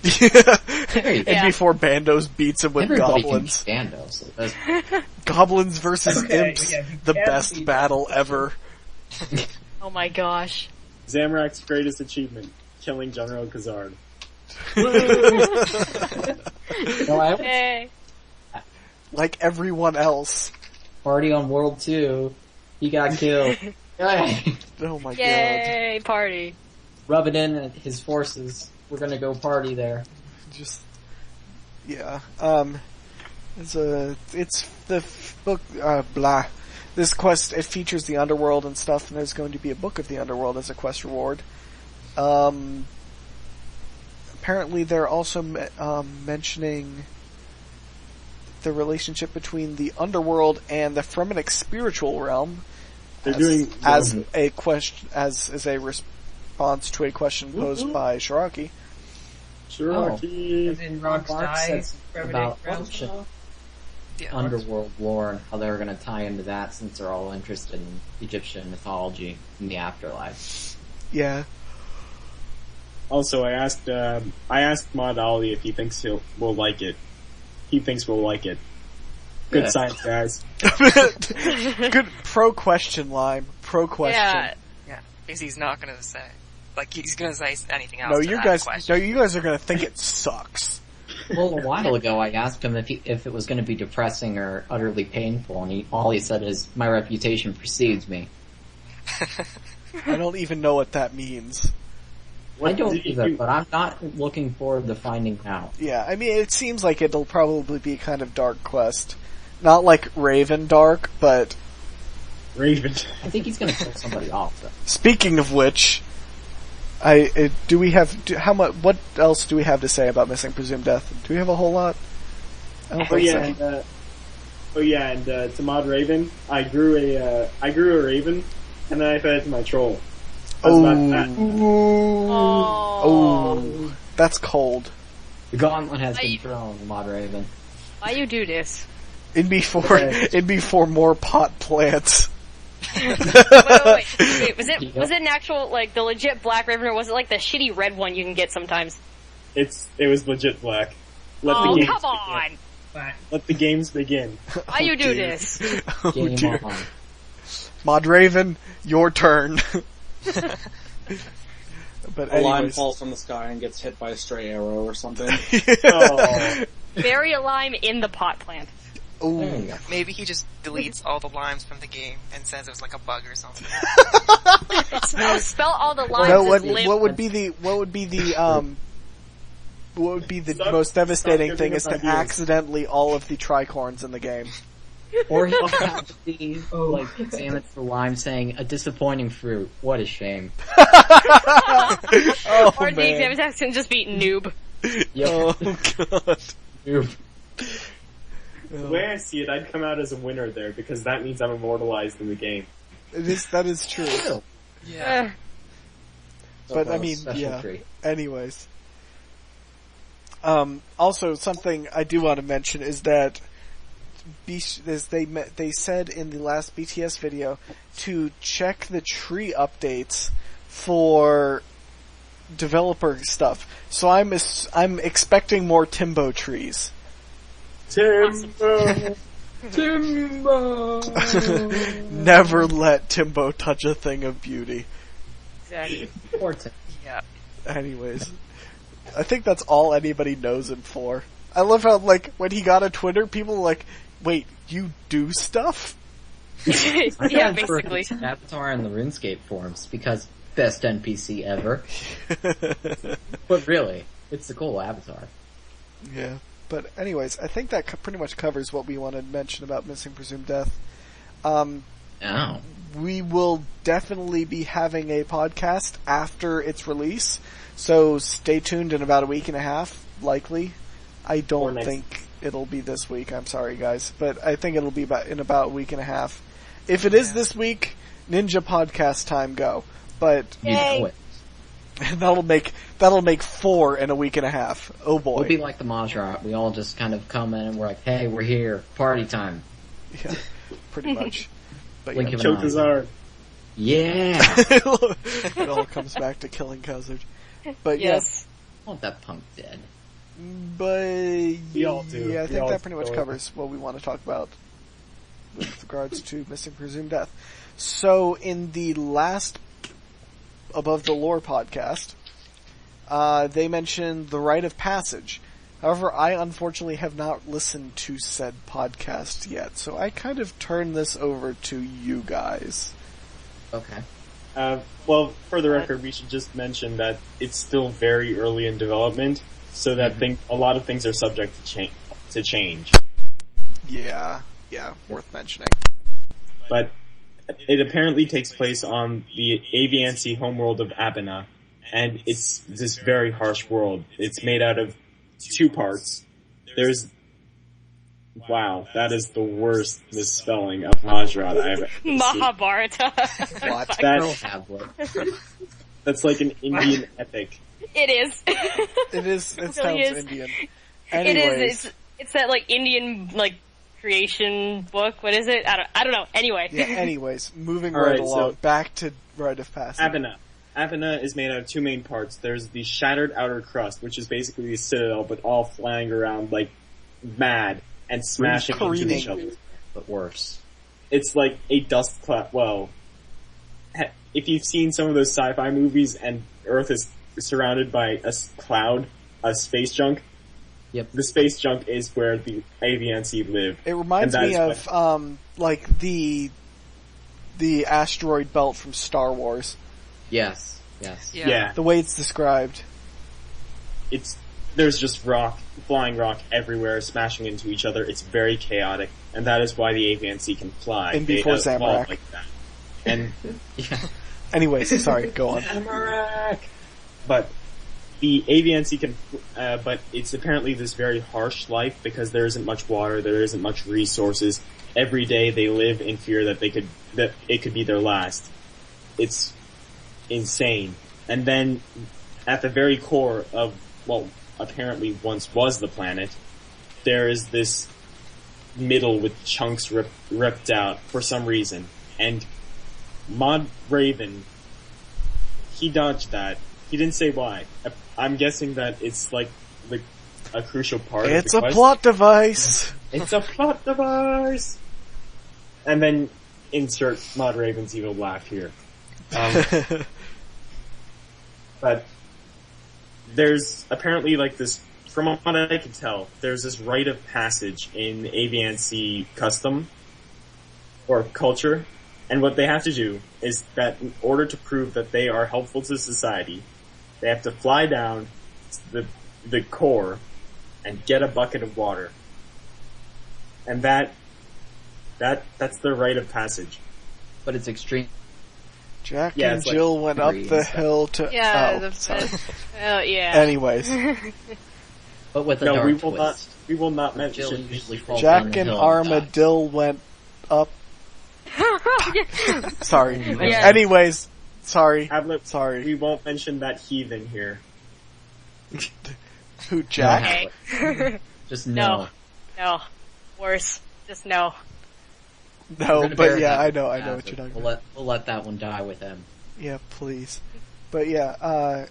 And before Bandos beats him with Everybody goblins. can beat Bandos. Goblins versus imps, the best battle ever. Oh my gosh. Zamorak's greatest achievement, killing General Khazard. Hey. Like everyone else. Party on World 2. He got killed. Yay! Oh my god. Yay, party. Rub it in at his forces. We're gonna go party there. Just, yeah. It's the book, blah. This quest, it features the underworld and stuff, and there's going to be a book of the underworld as a quest reward. Apparently they're also, mentioning the relationship between the underworld and the Fremennik spiritual realm. They're doing as a question, as a response to a question posed by Shiraki. Shiraki. As in Rock's Mark Die, said Fremennik about realm. underworld lore and how they were going to tie into that since they're all interested in Egyptian mythology in the afterlife. Yeah. Also, I asked Mod Ali if he thinks we'll like it. He thinks we'll like it. Good science, guys. Good pro question, Lime. Pro question. Yeah, because he's not gonna say, like, he's gonna say anything else. No, you guys are gonna think it sucks. Well, a while ago I asked him if it was going to be depressing or utterly painful, and all he said is, "My reputation precedes me." I don't even know what that means. I don't either, but I'm not looking forward to finding out. Yeah, I mean, it seems like it'll probably be kind of dark quest. Not like Raven dark, but... Raven. I think he's gonna kill somebody off, though. Speaking of which, what else do we have to say about Missing Presumed Death? Do we have a whole lot? I don't think so. And to Mod Raven, I grew a Raven, and then I fed it to my troll. Oh, that's cold. The gauntlet has been thrown, Mod Raven. Why you do this? It'd be for more pot plants. Wait, was it an actual, like, the legit black Raven, or was it like the shitty red one you can get sometimes? It was legit black. Come on! Let the games begin. Why you do this? Game on. Mod Raven, your turn. But a lime falls from the sky and gets hit by a stray arrow or something. Bury a lime in the pot plant. Ooh. Maybe he just deletes all the limes from the game and says it was like a bug or something. Spell all the limes. What would be the most devastating thing is to accidentally all of the tricorns in the game. Or he'll have the, examine it for lime saying, "A disappointing fruit. What a shame." Or the exam text can just be noob. Yep. Oh god. Noob. The way I see it, I'd come out as a winner there, because that means I'm immortalized in the game. That is true. Yeah. But I mean, yeah. Anyways. Also, something I do want to mention is that they said in the last BTS video to check the tree updates for developer stuff. So I'm expecting more Timbo trees. Timbo! Timbo! Never let Timbo touch a thing of beauty. Exactly. Yeah. Anyways. I think that's all anybody knows him for. I love how, like, when he got a Twitter, people were like, wait, you do stuff? Yeah, basically. Avatar in the RuneScape forums, because best NPC ever. But really, it's a cool avatar. Yeah. But anyways, I think that pretty much covers what we wanted to mention about Missing Presumed Death. We will definitely be having a podcast after its release, so stay tuned in about a week and a half, likely. I don't think it'll be this week, I'm sorry guys, but I think it'll be in about a week and a half. If it is this week, Ninja Podcast time go. But you know it. That'll make 4 in a week and a half. Oh boy. We'll be like the Majra. We all just kind of come in and we're like, hey, we're here. Party time. Yeah, pretty much. But Blink yeah, of an Choke eye. his hard. Yeah! it all comes back to killing Cuzzard. But Yes. I want that punk dead. But We all do. yeah, I We think all that pretty much do. covers what we want to talk about with regards to Missing Presumed Death. So in the last Above the Lore podcast, they mentioned the rite of passage. However, I unfortunately have not listened to said podcast yet, so I kind of turn this over to you guys. Okay. Well, for the record, we should just mention that it's still very early in development, so that a lot of things are subject to change. Yeah, worth mentioning. But it apparently takes place on the Aviancy homeworld of Abena, and it's this very harsh world. It's made out of 2 parts. Wow, that is the worst misspelling of Majrat I've ever seen. Mahabharata. That's like an Indian epic. It is. It is. It sounds really is. Indian. It Anyways, is. It's that like Indian like creation book. What is it? I don't know. Anyway. yeah. Anyways, moving All right right, along, so- back to rite of passage. Abena. Abena is made out of 2 main parts. There's the shattered outer crust, which is basically the citadel, but all flying around like mad and smashing into Careening. each other. But worse. It's like a dust cloud. Well, if you've seen some of those sci-fi movies and Earth is surrounded by a cloud, a space junk, Yep. the space junk is where the Aviancy live. It reminds And that me is of like the asteroid belt from Star Wars. Yes. Yeah. The way it's described. There's just flying rock everywhere, smashing into each other. It's very chaotic, and that is why the Aviancy can fly. And They before evolved Zamorak. like that. And Yeah. Anyways, sorry, go on. Zamorak! But the Aviancy can, but it's apparently this very harsh life because there isn't much water, there isn't much resources. Every day they live in fear that it could be their last. It's insane. And then at the very core of, well, apparently once was the planet, there is this middle with chunks ripped out for some reason. And Mod Raven, he dodged that. He didn't say why. I'm guessing that it's like a crucial part It's of a the quest. plot device! It's a plot device! And then insert Mod Raven's evil laugh here. But there's apparently like this, from what I can tell, there's this rite of passage in Aviancy custom or culture, and what they have to do is that in order to prove that they are helpful to society, they have to fly down to the core and get a bucket of water. And that's their rite of passage. But it's extreme. Jack Yeah, and it's like Jill went up trees. the hill to... Yeah. oh, sorry. Yeah. Anyways, But with a No, dark we will twist. We will not Jill mention. usually falls down Jack the and hill Armadillo went up... Sorry. Yeah. Anyways, sorry. Ablet, Sorry. we won't mention that heathen here. Who, Jack? Okay. Just no. No. Worse. Just no. We're No, gonna but bear yeah, that I know one what after. you're talking We'll about. we'll let that one die with him. Yeah, please. But yeah,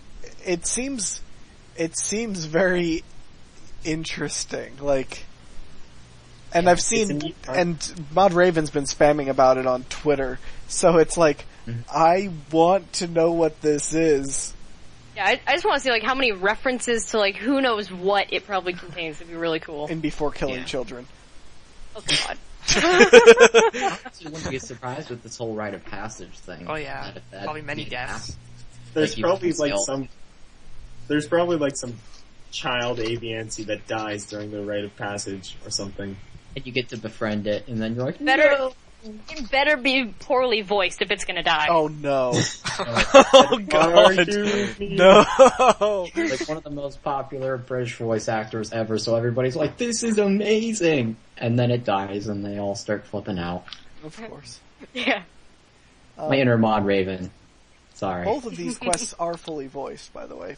it seems very interesting. Like, and Yeah, I've it's a seen, neat part. and Mod Raven's been spamming about it on Twitter. So it's like, I want to know what this is. Yeah, I just want to see like how many references to like who knows what it probably contains. It'd be really cool. And before killing Yeah. children. Oh god. You wouldn't be surprised with this whole rite of passage thing. Oh yeah, That if that probably many didn't deaths. happen. There's Like, you probably can like still- some. There's probably like some child Aviancy that dies during the rite of passage or something. And you get to befriend it, and then you're like, Better, no! it better be poorly voiced if it's gonna die. Oh no. Like, Oh god. No. like one of the most popular British voice actors ever, so everybody's like, this is amazing! And then it dies, and they all start flipping out. Of course. Yeah. My inner Mod Raven. Sorry. Both of these quests are fully voiced, by the way.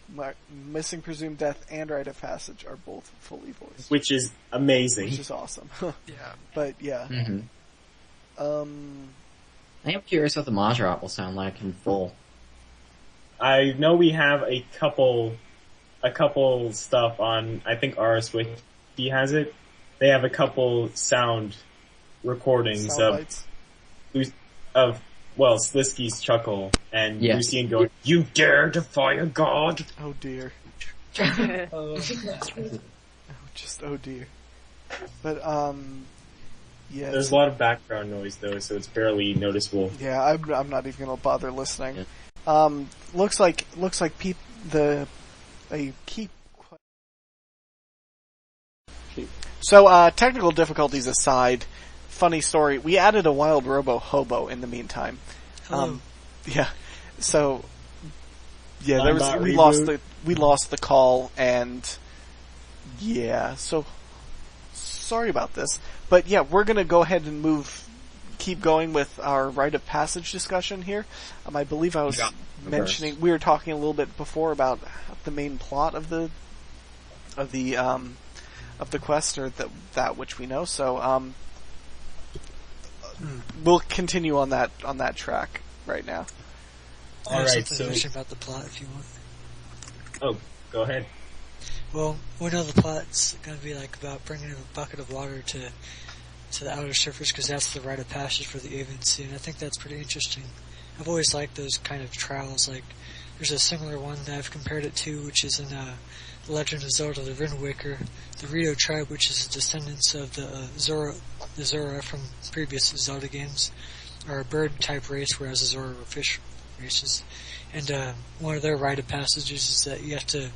Missing Presumed Death and Rite of Passage are both fully voiced. Which is amazing. Which is awesome. Yeah. But yeah. Mm-hmm. I am curious what the Majorat will sound like in full. I know we have a couple stuff on, I think RS Wiki has it. They have a couple sound recordings of Slisky's chuckle and Lucian going, "You dare defy a god?" Oh dear. Oh dear. But, yeah. There's a lot of background noise though, so it's barely noticeable. Yeah, I'm not even gonna bother listening. Yeah. Looks like So, technical difficulties aside, funny story, we added a wild robo-hobo in the meantime. Yeah. So, yeah, we lost the call, and yeah, so sorry about this. But yeah, we're gonna go ahead and keep going with our rite of passage discussion here. I believe I was mentioning, we were talking a little bit before about the main plot of the quest, or that which we know. So we'll continue on that track right now. All right. So mention about the plot if you want. Oh, go ahead. Well, we know the plot's going to be like about bringing a bucket of water to the outer surface, because that's the rite of passage for the agency, and I think that's pretty interesting. I've always liked those kind of trials. Like, there's a similar one that I've compared it to, which is in The Legend of Zelda: The Wind Waker. The Rito tribe, which is descendants of the Zora from previous Zelda games, are a bird-type race, whereas the Zora are fish races. And one of their rite of passages is that you have to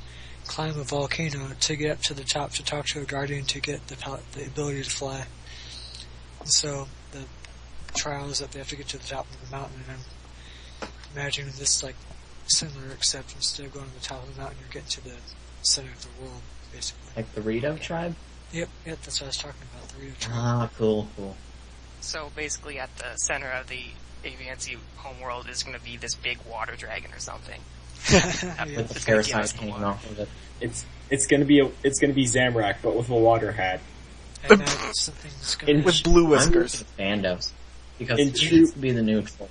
climb a volcano to get up to the top to talk to a guardian to get the ability to fly. And so the trial is that they have to get to the top of the mountain, and I'm imagining this like similar, except instead of going to the top of the mountain, you're getting to the center of the world, basically. Like the Rito tribe? Yep, that's what I was talking about, the Rito tribe. Ah, cool. So basically at the center of the Aviancy homeworld is going to be this big water dragon or something. With the parasite hanging off of it. It's gonna be Zamrak, but with a water hat. And with blue whiskers. Bandos. Because it needs to be the neutral.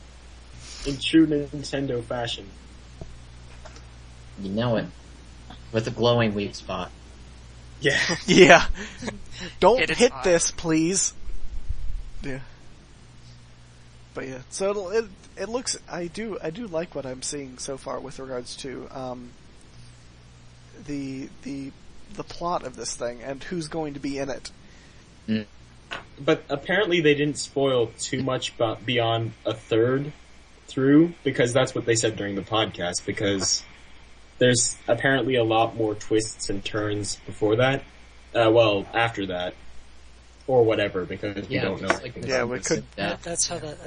In true Nintendo fashion. You know it. With a glowing weak spot. Yeah. Yeah. Don't hit this, please. Yeah. But yeah, so it looks, I do like what I'm seeing so far with regards to the plot of this thing and who's going to be in it. Mm. But apparently they didn't spoil too much beyond a third through, because that's what they said during the podcast, because there's apparently a lot more twists and turns before that. After that. Or whatever, because we don't know. We could. That's how it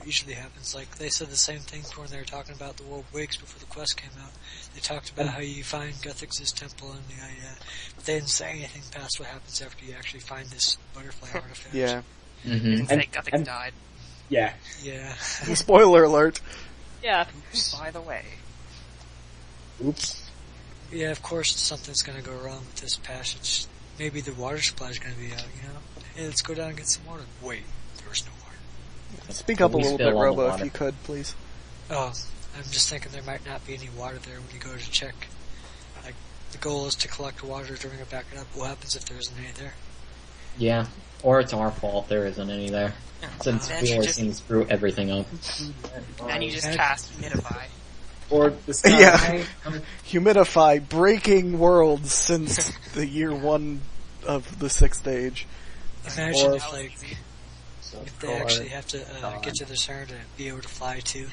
usually happens. Like, they said the same thing when they were talking about the World Wigs before the quest came out. They talked about how you find Guthix's temple and but they didn't say anything past what happens after you actually find this butterfly artifact. Yeah. Mm-hmm. And Guthix died. Yeah. Yeah. Spoiler alert. Yeah. By the way. Oops. Yeah, of course something's gonna go wrong with this passage. Maybe the water supply's gonna be out, Hey, let's go down and get some water. Wait, there's no water. Speak up a little bit, Robo, if you could, please. Oh, I'm just thinking there might not be any water there when you go to check. Like, the goal is to collect water to bring it back up. What happens if there isn't any there? Yeah, or it's our fault there isn't any there. Since we always seem to screw everything up. Then you just cast Humidify. Or the sky. Humidify, breaking worlds since the year 1 of the 6th age. Imagine if they actually have to get to the center to be able to fly too.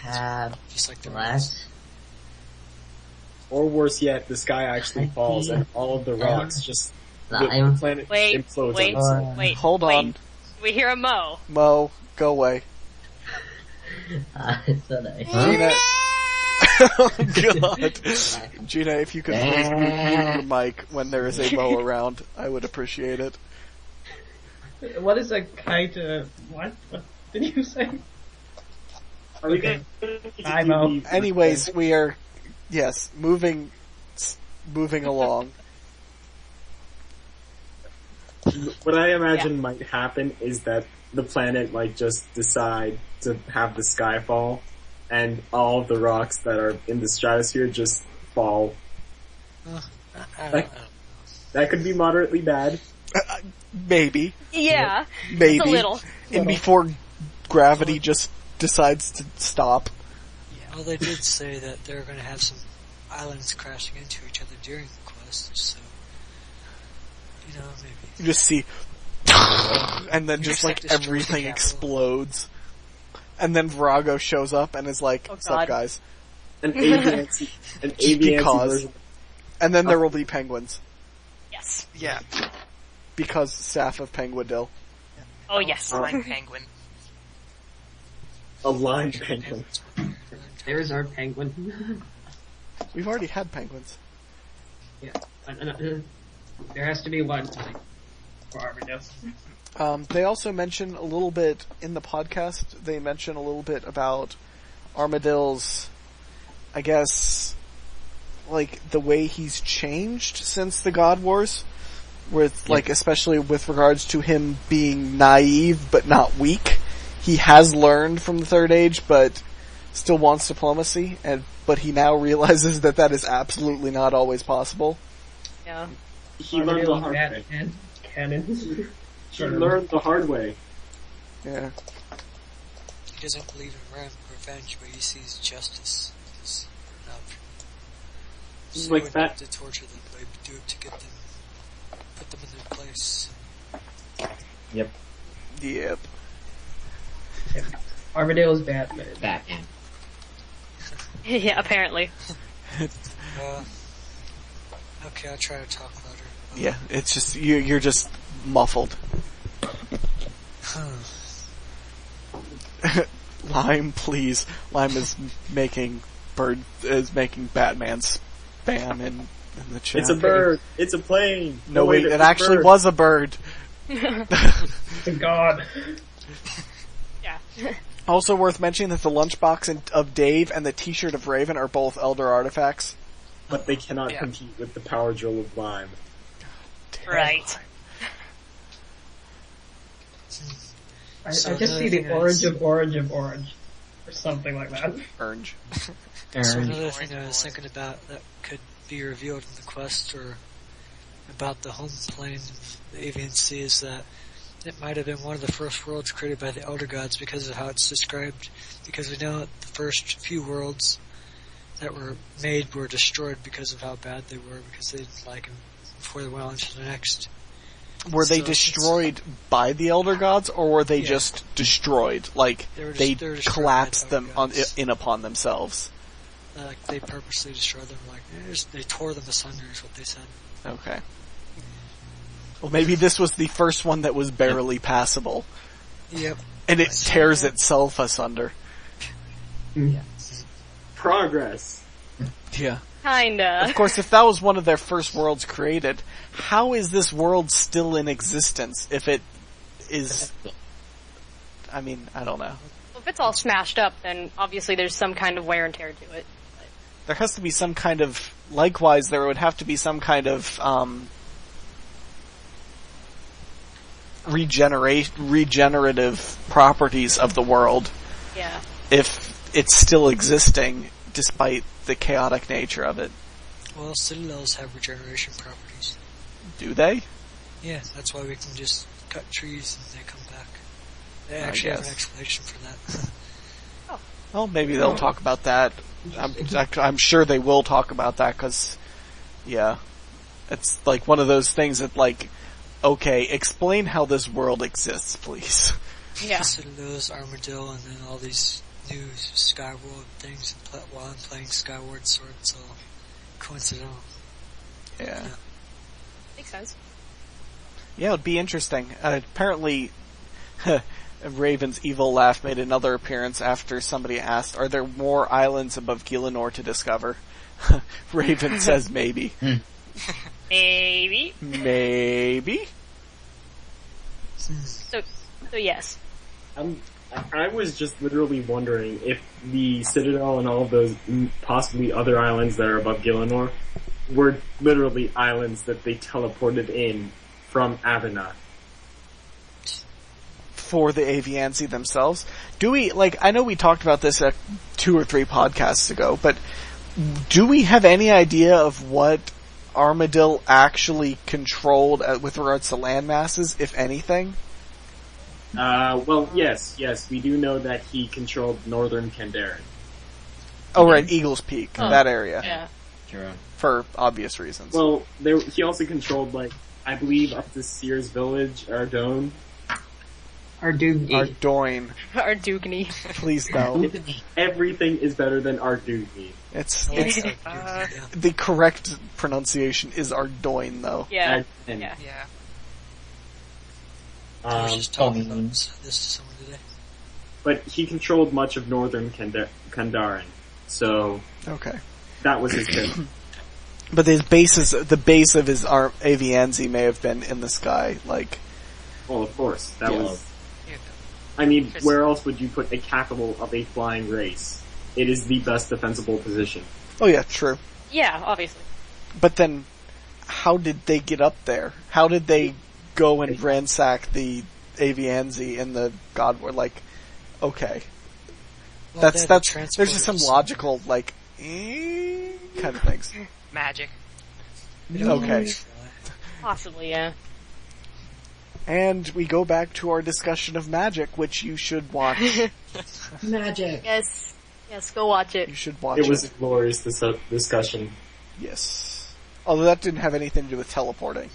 Just like the rest. Or worse yet, the sky actually falls and all of the rocks the planet implodes on itself. Wait. Hold on. We hear a Mo. Mo, go away. Gina. Oh god. Gina, if you could please mute your mic when there is a Mo around, I would appreciate it. What is a kite? What did you say? Are we okay. Hi, Mo. Anyways, we are, yes, moving along. What I imagine might happen is that the planet might just decide to have the sky fall, and all of the rocks that are in the stratosphere just fall. That could be moderately bad. Maybe. Yeah. Maybe. It's a little. And before gravity just decides to stop. Well, they did say that they're going to have some islands crashing into each other during the quest, so, maybe. You just see, and then just like everything explodes. And then Virago shows up and is like, "What's up, guys?" An aviancy version. And then there will be penguins. Yes. Yeah. Because Staff of Penguindil. Oh, yes. Line penguin. A line penguin. There's our penguin. We've already had penguins. Yeah. There has to be one for Armadillo. They also mention a little bit in the podcast, they mention a little bit about Armadill's, I guess, like, the way he's changed since the God Wars. With, like, especially with regards to him being naive but not weak. He has learned from the Third Age, but still wants diplomacy, but he now realizes that that is absolutely not always possible. Yeah. He learned the hard way. Cannon. He learned the hard way. Yeah. He doesn't believe in revenge, but he sees justice as an option. Just So like he that. wouldn't have to torture them, but he would do it to get them, put them in their place. Yep. Yep. Armadillo's Batman. Batman. Yeah, apparently. Okay, I'll try to talk louder. Yeah, it's just, you're just muffled. Lime, please. Lime is making Batman spam in the chat. It's a bird. It's a plane. No, wait, it's it a actually bird. was a bird. Thank God. Yeah. Also worth mentioning that the lunchbox of Dave and the t-shirt of Raven are both Elder artifacts. But they cannot compete with the power drill of Lime. Right. I just see the orange of orange, or something like that. Orange. So another thing I was thinking about that could be revealed in the quest, or about the home plane of the Avian Sea, is that it might have been one of the first worlds created by the Elder Gods because of how it's described. Because we know that the first few worlds that were made were destroyed because of how bad they were, because they didn't like them before they went on to the next. Were they destroyed by the Elder Gods, or were they just destroyed? Like, they collapsed them in upon themselves? Like, they purposely destroyed them, like, they tore them asunder is what they said. Okay. Well, maybe this was the first one that was barely passable. Yep. And it tears itself asunder. Yeah. Progress. Yeah. Kinda. Of course, if that was one of their first worlds created, how is this world still in existence if it is... I mean, I don't know. Well, if it's all smashed up, then obviously there's some kind of wear and tear to it. There has to be some kind of... Likewise, there would have to be some kind of, regenerative properties of the world. Yeah. If it's still existing, despite the chaotic nature of it. Well, citadels have regeneration properties. Do they? Yeah, that's why we can just cut trees and they come back. They actually have an explanation for that. Well, maybe they'll talk about that. I'm sure they will talk about that, because, yeah. It's like one of those things that, like, okay, explain how this world exists, please. Yeah. Citadels, Armadillo, and then all these new Skyward things while I'm playing Skyward Sword, it's all coincidental. Yeah. Makes sense. Yeah, it'd be interesting. Apparently, Raven's evil laugh made another appearance after somebody asked, are there more islands above Gielinor to discover? Raven says maybe. Maybe. Maybe? So yes. I was just literally wondering if the Citadel and all of those possibly other islands that are above Gielinor were literally islands that they teleported in from Avenat. for the Aviansi themselves. Do we, I know we talked about this 2 or 3 podcasts ago, but do we have any idea of what Armadillo actually controlled with regards to land masses, if anything? Well, yes, we do know that he controlled northern Geena-berry. Oh, right, Eagle's Peak, that area. Yeah. True. For obvious reasons. Well, he also controlled, I believe up to Sears Village, Ardone. Ardoin. Ardugny. Please no. Everything is better than Ardugny. It's the correct pronunciation is Ardoin, though. Yeah. Yeah. I was just talking about this to someone today. But he controlled much of northern Kandarin, so Okay. that was his bit. But the base of his Aviansi may have been in the sky, Well, of course, that Yeah. was... I mean, where else would you put a capital of a flying race? It is the best defensible position. Oh yeah, true. Yeah, obviously. But then, how did they get up there? How did they go and ransack the Aviansi in the God War? Okay. Well, There's just some logical, kind of things. Magic. Okay. Possibly, yeah. And we go back to our discussion of Magic, which you should watch. Magic. Yes, go watch it. You should watch It was a glorious discussion. Yes. Although that didn't have anything to do with teleporting.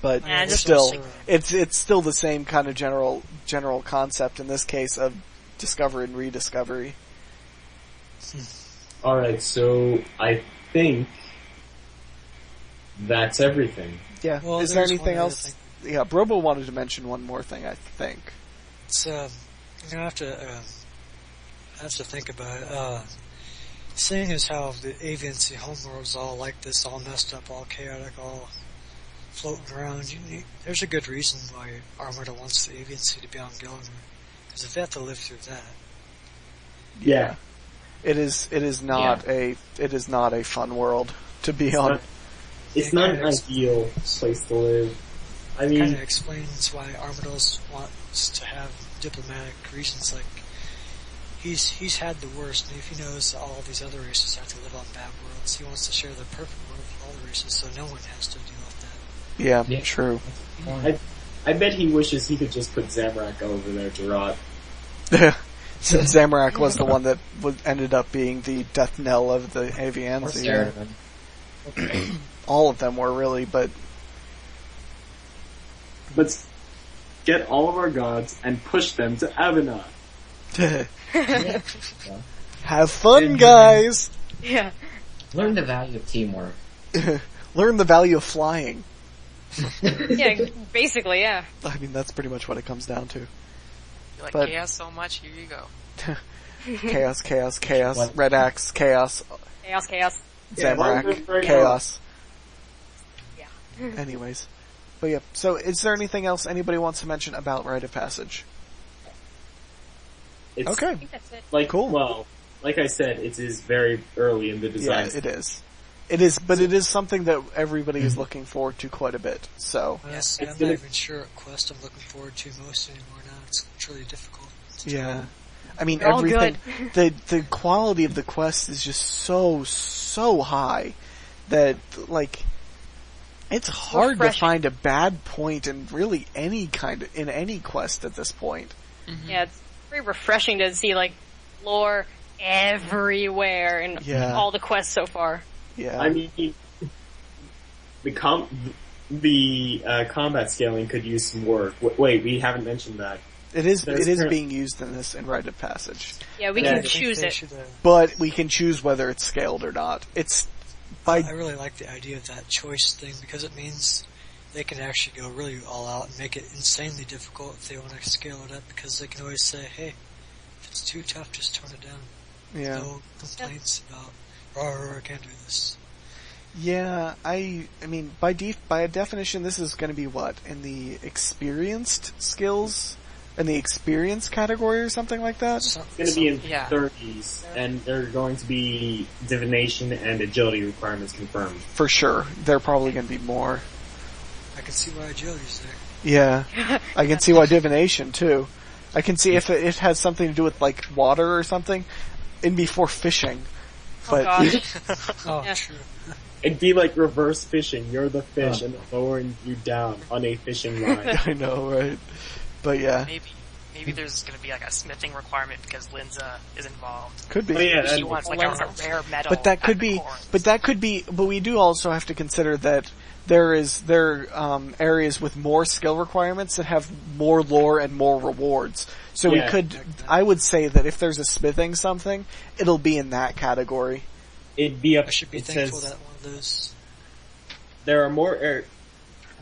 But Yeah, just still, like- it's still the same kind of general concept in this case of discovery and rediscovery. Alright, so I think that's everything. Yeah. Well, Is there there's anything one other else? thing. Yeah, Brobo wanted to mention one more thing, I think. It's I'm gonna have to think about it. Seeing as how the Aviansi homeworld's all like this, all messed up, all chaotic, all floating around, there's a good reason why Armada wants the Aviansi to be on Gillimer. Because if they have to live through that, Yeah. It is not a fun world to be on. It's not an ideal place to live. I kind mean, of explains why Armadillos wants to have diplomatic reasons. He's had the worst, and if he knows that all these other races have to live on bad worlds, he wants to share the perfect world with all the races, so no one has to deal with that. Yeah, Yeah. true. I bet he wishes he could just put Zamrak over there to rot. Since Zamorak was the one that ended up being the death knell of the Aviansi. Scared of him. All of them were really, but Let's get all of our gods and push them to Avenat. have fun, guys! Yeah. Learn the value of teamwork. Learn the value of flying. Yeah, basically, yeah. I mean, that's pretty much what it comes down to. You like But- chaos so much, here you go. Chaos, chaos, chaos. What? Red Axe, chaos. Chaos. Zamorak, right chaos. Yeah. Anyways. But yeah, so is there anything else anybody wants to mention about Rite of Passage? It's Okay. I think that's it. Cool. Well, like I said, it is very early in the Yeah, design. it is. It is, but it is something that everybody is looking forward to quite a bit, so. Honestly, It's I'm gonna- not even sure what quest I'm looking forward to most anymore now. It's really difficult. Yeah. I mean, They're all everything, the quality of the quest is just so high that, it's hard to Refreshing. find a bad point in really in any quest at this point. Yeah, it's very refreshing to see, lore everywhere in Yeah. all the quests so far. Yeah. I mean, the combat scaling could use some work. Wait, we haven't mentioned that. it is there's- being used in Rite of Passage. Yeah, we Yeah, can I think choose They it. should, But we can choose whether it's scaled or not. I really like the idea of that choice thing because it means they can actually go really all out and make it insanely difficult if they want to scale it up because they can always say, hey, if it's too tough, just tone it down. Yeah. No complaints about, I can't do this. Yeah, I mean, by definition, this is going to be what? In the experienced skills? In the experience category or something like that? So- It's going to be in Yeah. 30s, and there are going to be divination and agility requirements confirmed. For sure. They're probably going to be more. I can see why agility's there. Yeah. I can see why divination, too. I can see if it has something to do with, like, water or something, it'd be for fishing. But Oh, Yeah. true. It'd be like reverse fishing. You're the fish and lowering you down on a fishing line. I know, right? But yeah, Maybe there's going to be like a smithing requirement because Linza is involved. could be. Oh, yeah, She and wants like a rare metal. But that could be. peppercorns. But we do also have to consider that there are areas with more skill requirements that have more lore and more rewards. So Yeah. I would say that if there's a smithing something, it'll be in that category. It'd be up. I should be It thankful says that one of those. there are more.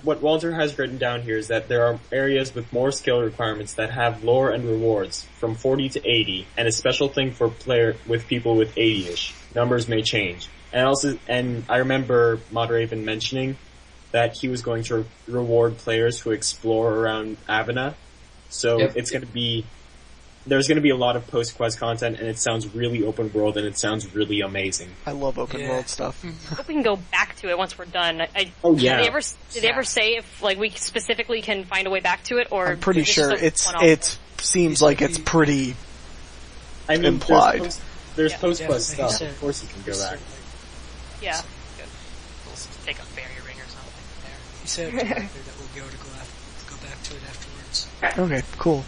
What Walter has written down here is that there are areas with more skill requirements that have lore and rewards from 40 to 80, and a special thing for people with 80-ish. Numbers may change. And I remember Moderaven mentioning that he was going to reward players who explore around Avena. So Yep. there's going to be a lot of post-quest content, and it sounds really open world, and it sounds really amazing. I love open world stuff. I hope we can go back to it once we're done. Oh, yeah. Did they ever say if like we specifically can find a way back to it, or I'm pretty is this sure just a one-off? it seems like it's pretty. I mean, Implied. there's Yeah. post-quest Yeah, he stuff. said- Of course you can go back. Yeah. We'll take a barrier ring or something there. He said that we'll be able to go back to it afterwards. Okay, cool.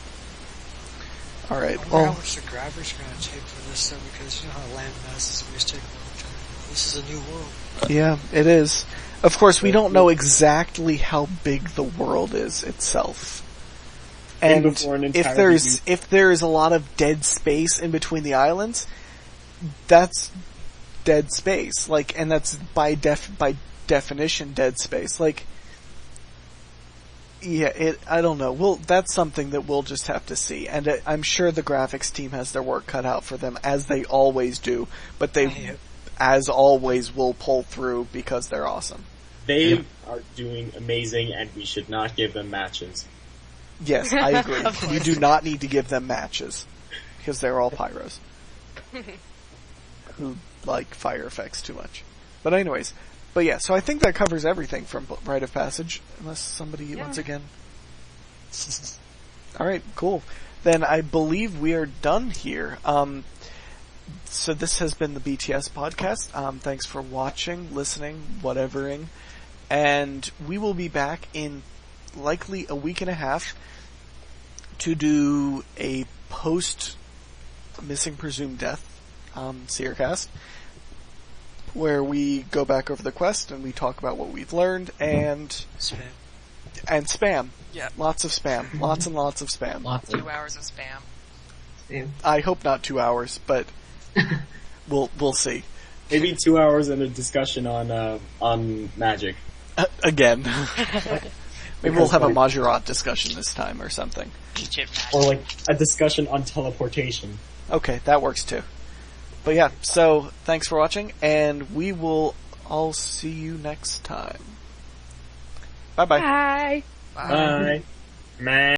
All right. I wonder how Well, much the grabbers are going to take for this, though, because you know how land masses always take a long time. This is a new world. yeah, it is. Of course, we don't know exactly how big the world is itself. And before an if entirely there's a lot of dead space in between the islands, that's dead space. Like, and that's by definition dead space. Like, yeah, I don't know. That's something that we'll just have to see. And I'm sure the graphics team has their work cut out for them, as they always do. But they, as always, will pull through because they're awesome. They are doing amazing, and we should not give them matches. Yes, I agree. You do not need to give them matches because they're all pyros who like fire effects too much. But anyways, yeah. So I think that covers everything from Rite of Passage, unless somebody once again. All right, cool. Then I believe we are done here. So this has been the BTS podcast. Thanks for watching, listening, whatevering, and we will be back in likely a week and a half to do a post Missing Presumed Death Seercast, where we go back over the quest and we talk about what we've learned and spam. Yeah. Lots of spam. Lots and lots of spam. Lots 2 of hours of spam. I hope not 2 hours, but we'll see. Maybe 2 hours and a discussion on magic. Again. Maybe we'll have a Majorat discussion this time or something. Chip magic. Or like a discussion on teleportation. Okay, that works too. But yeah, so thanks for watching, and we will all see you next time. Bye-bye. Bye. Bye. Man.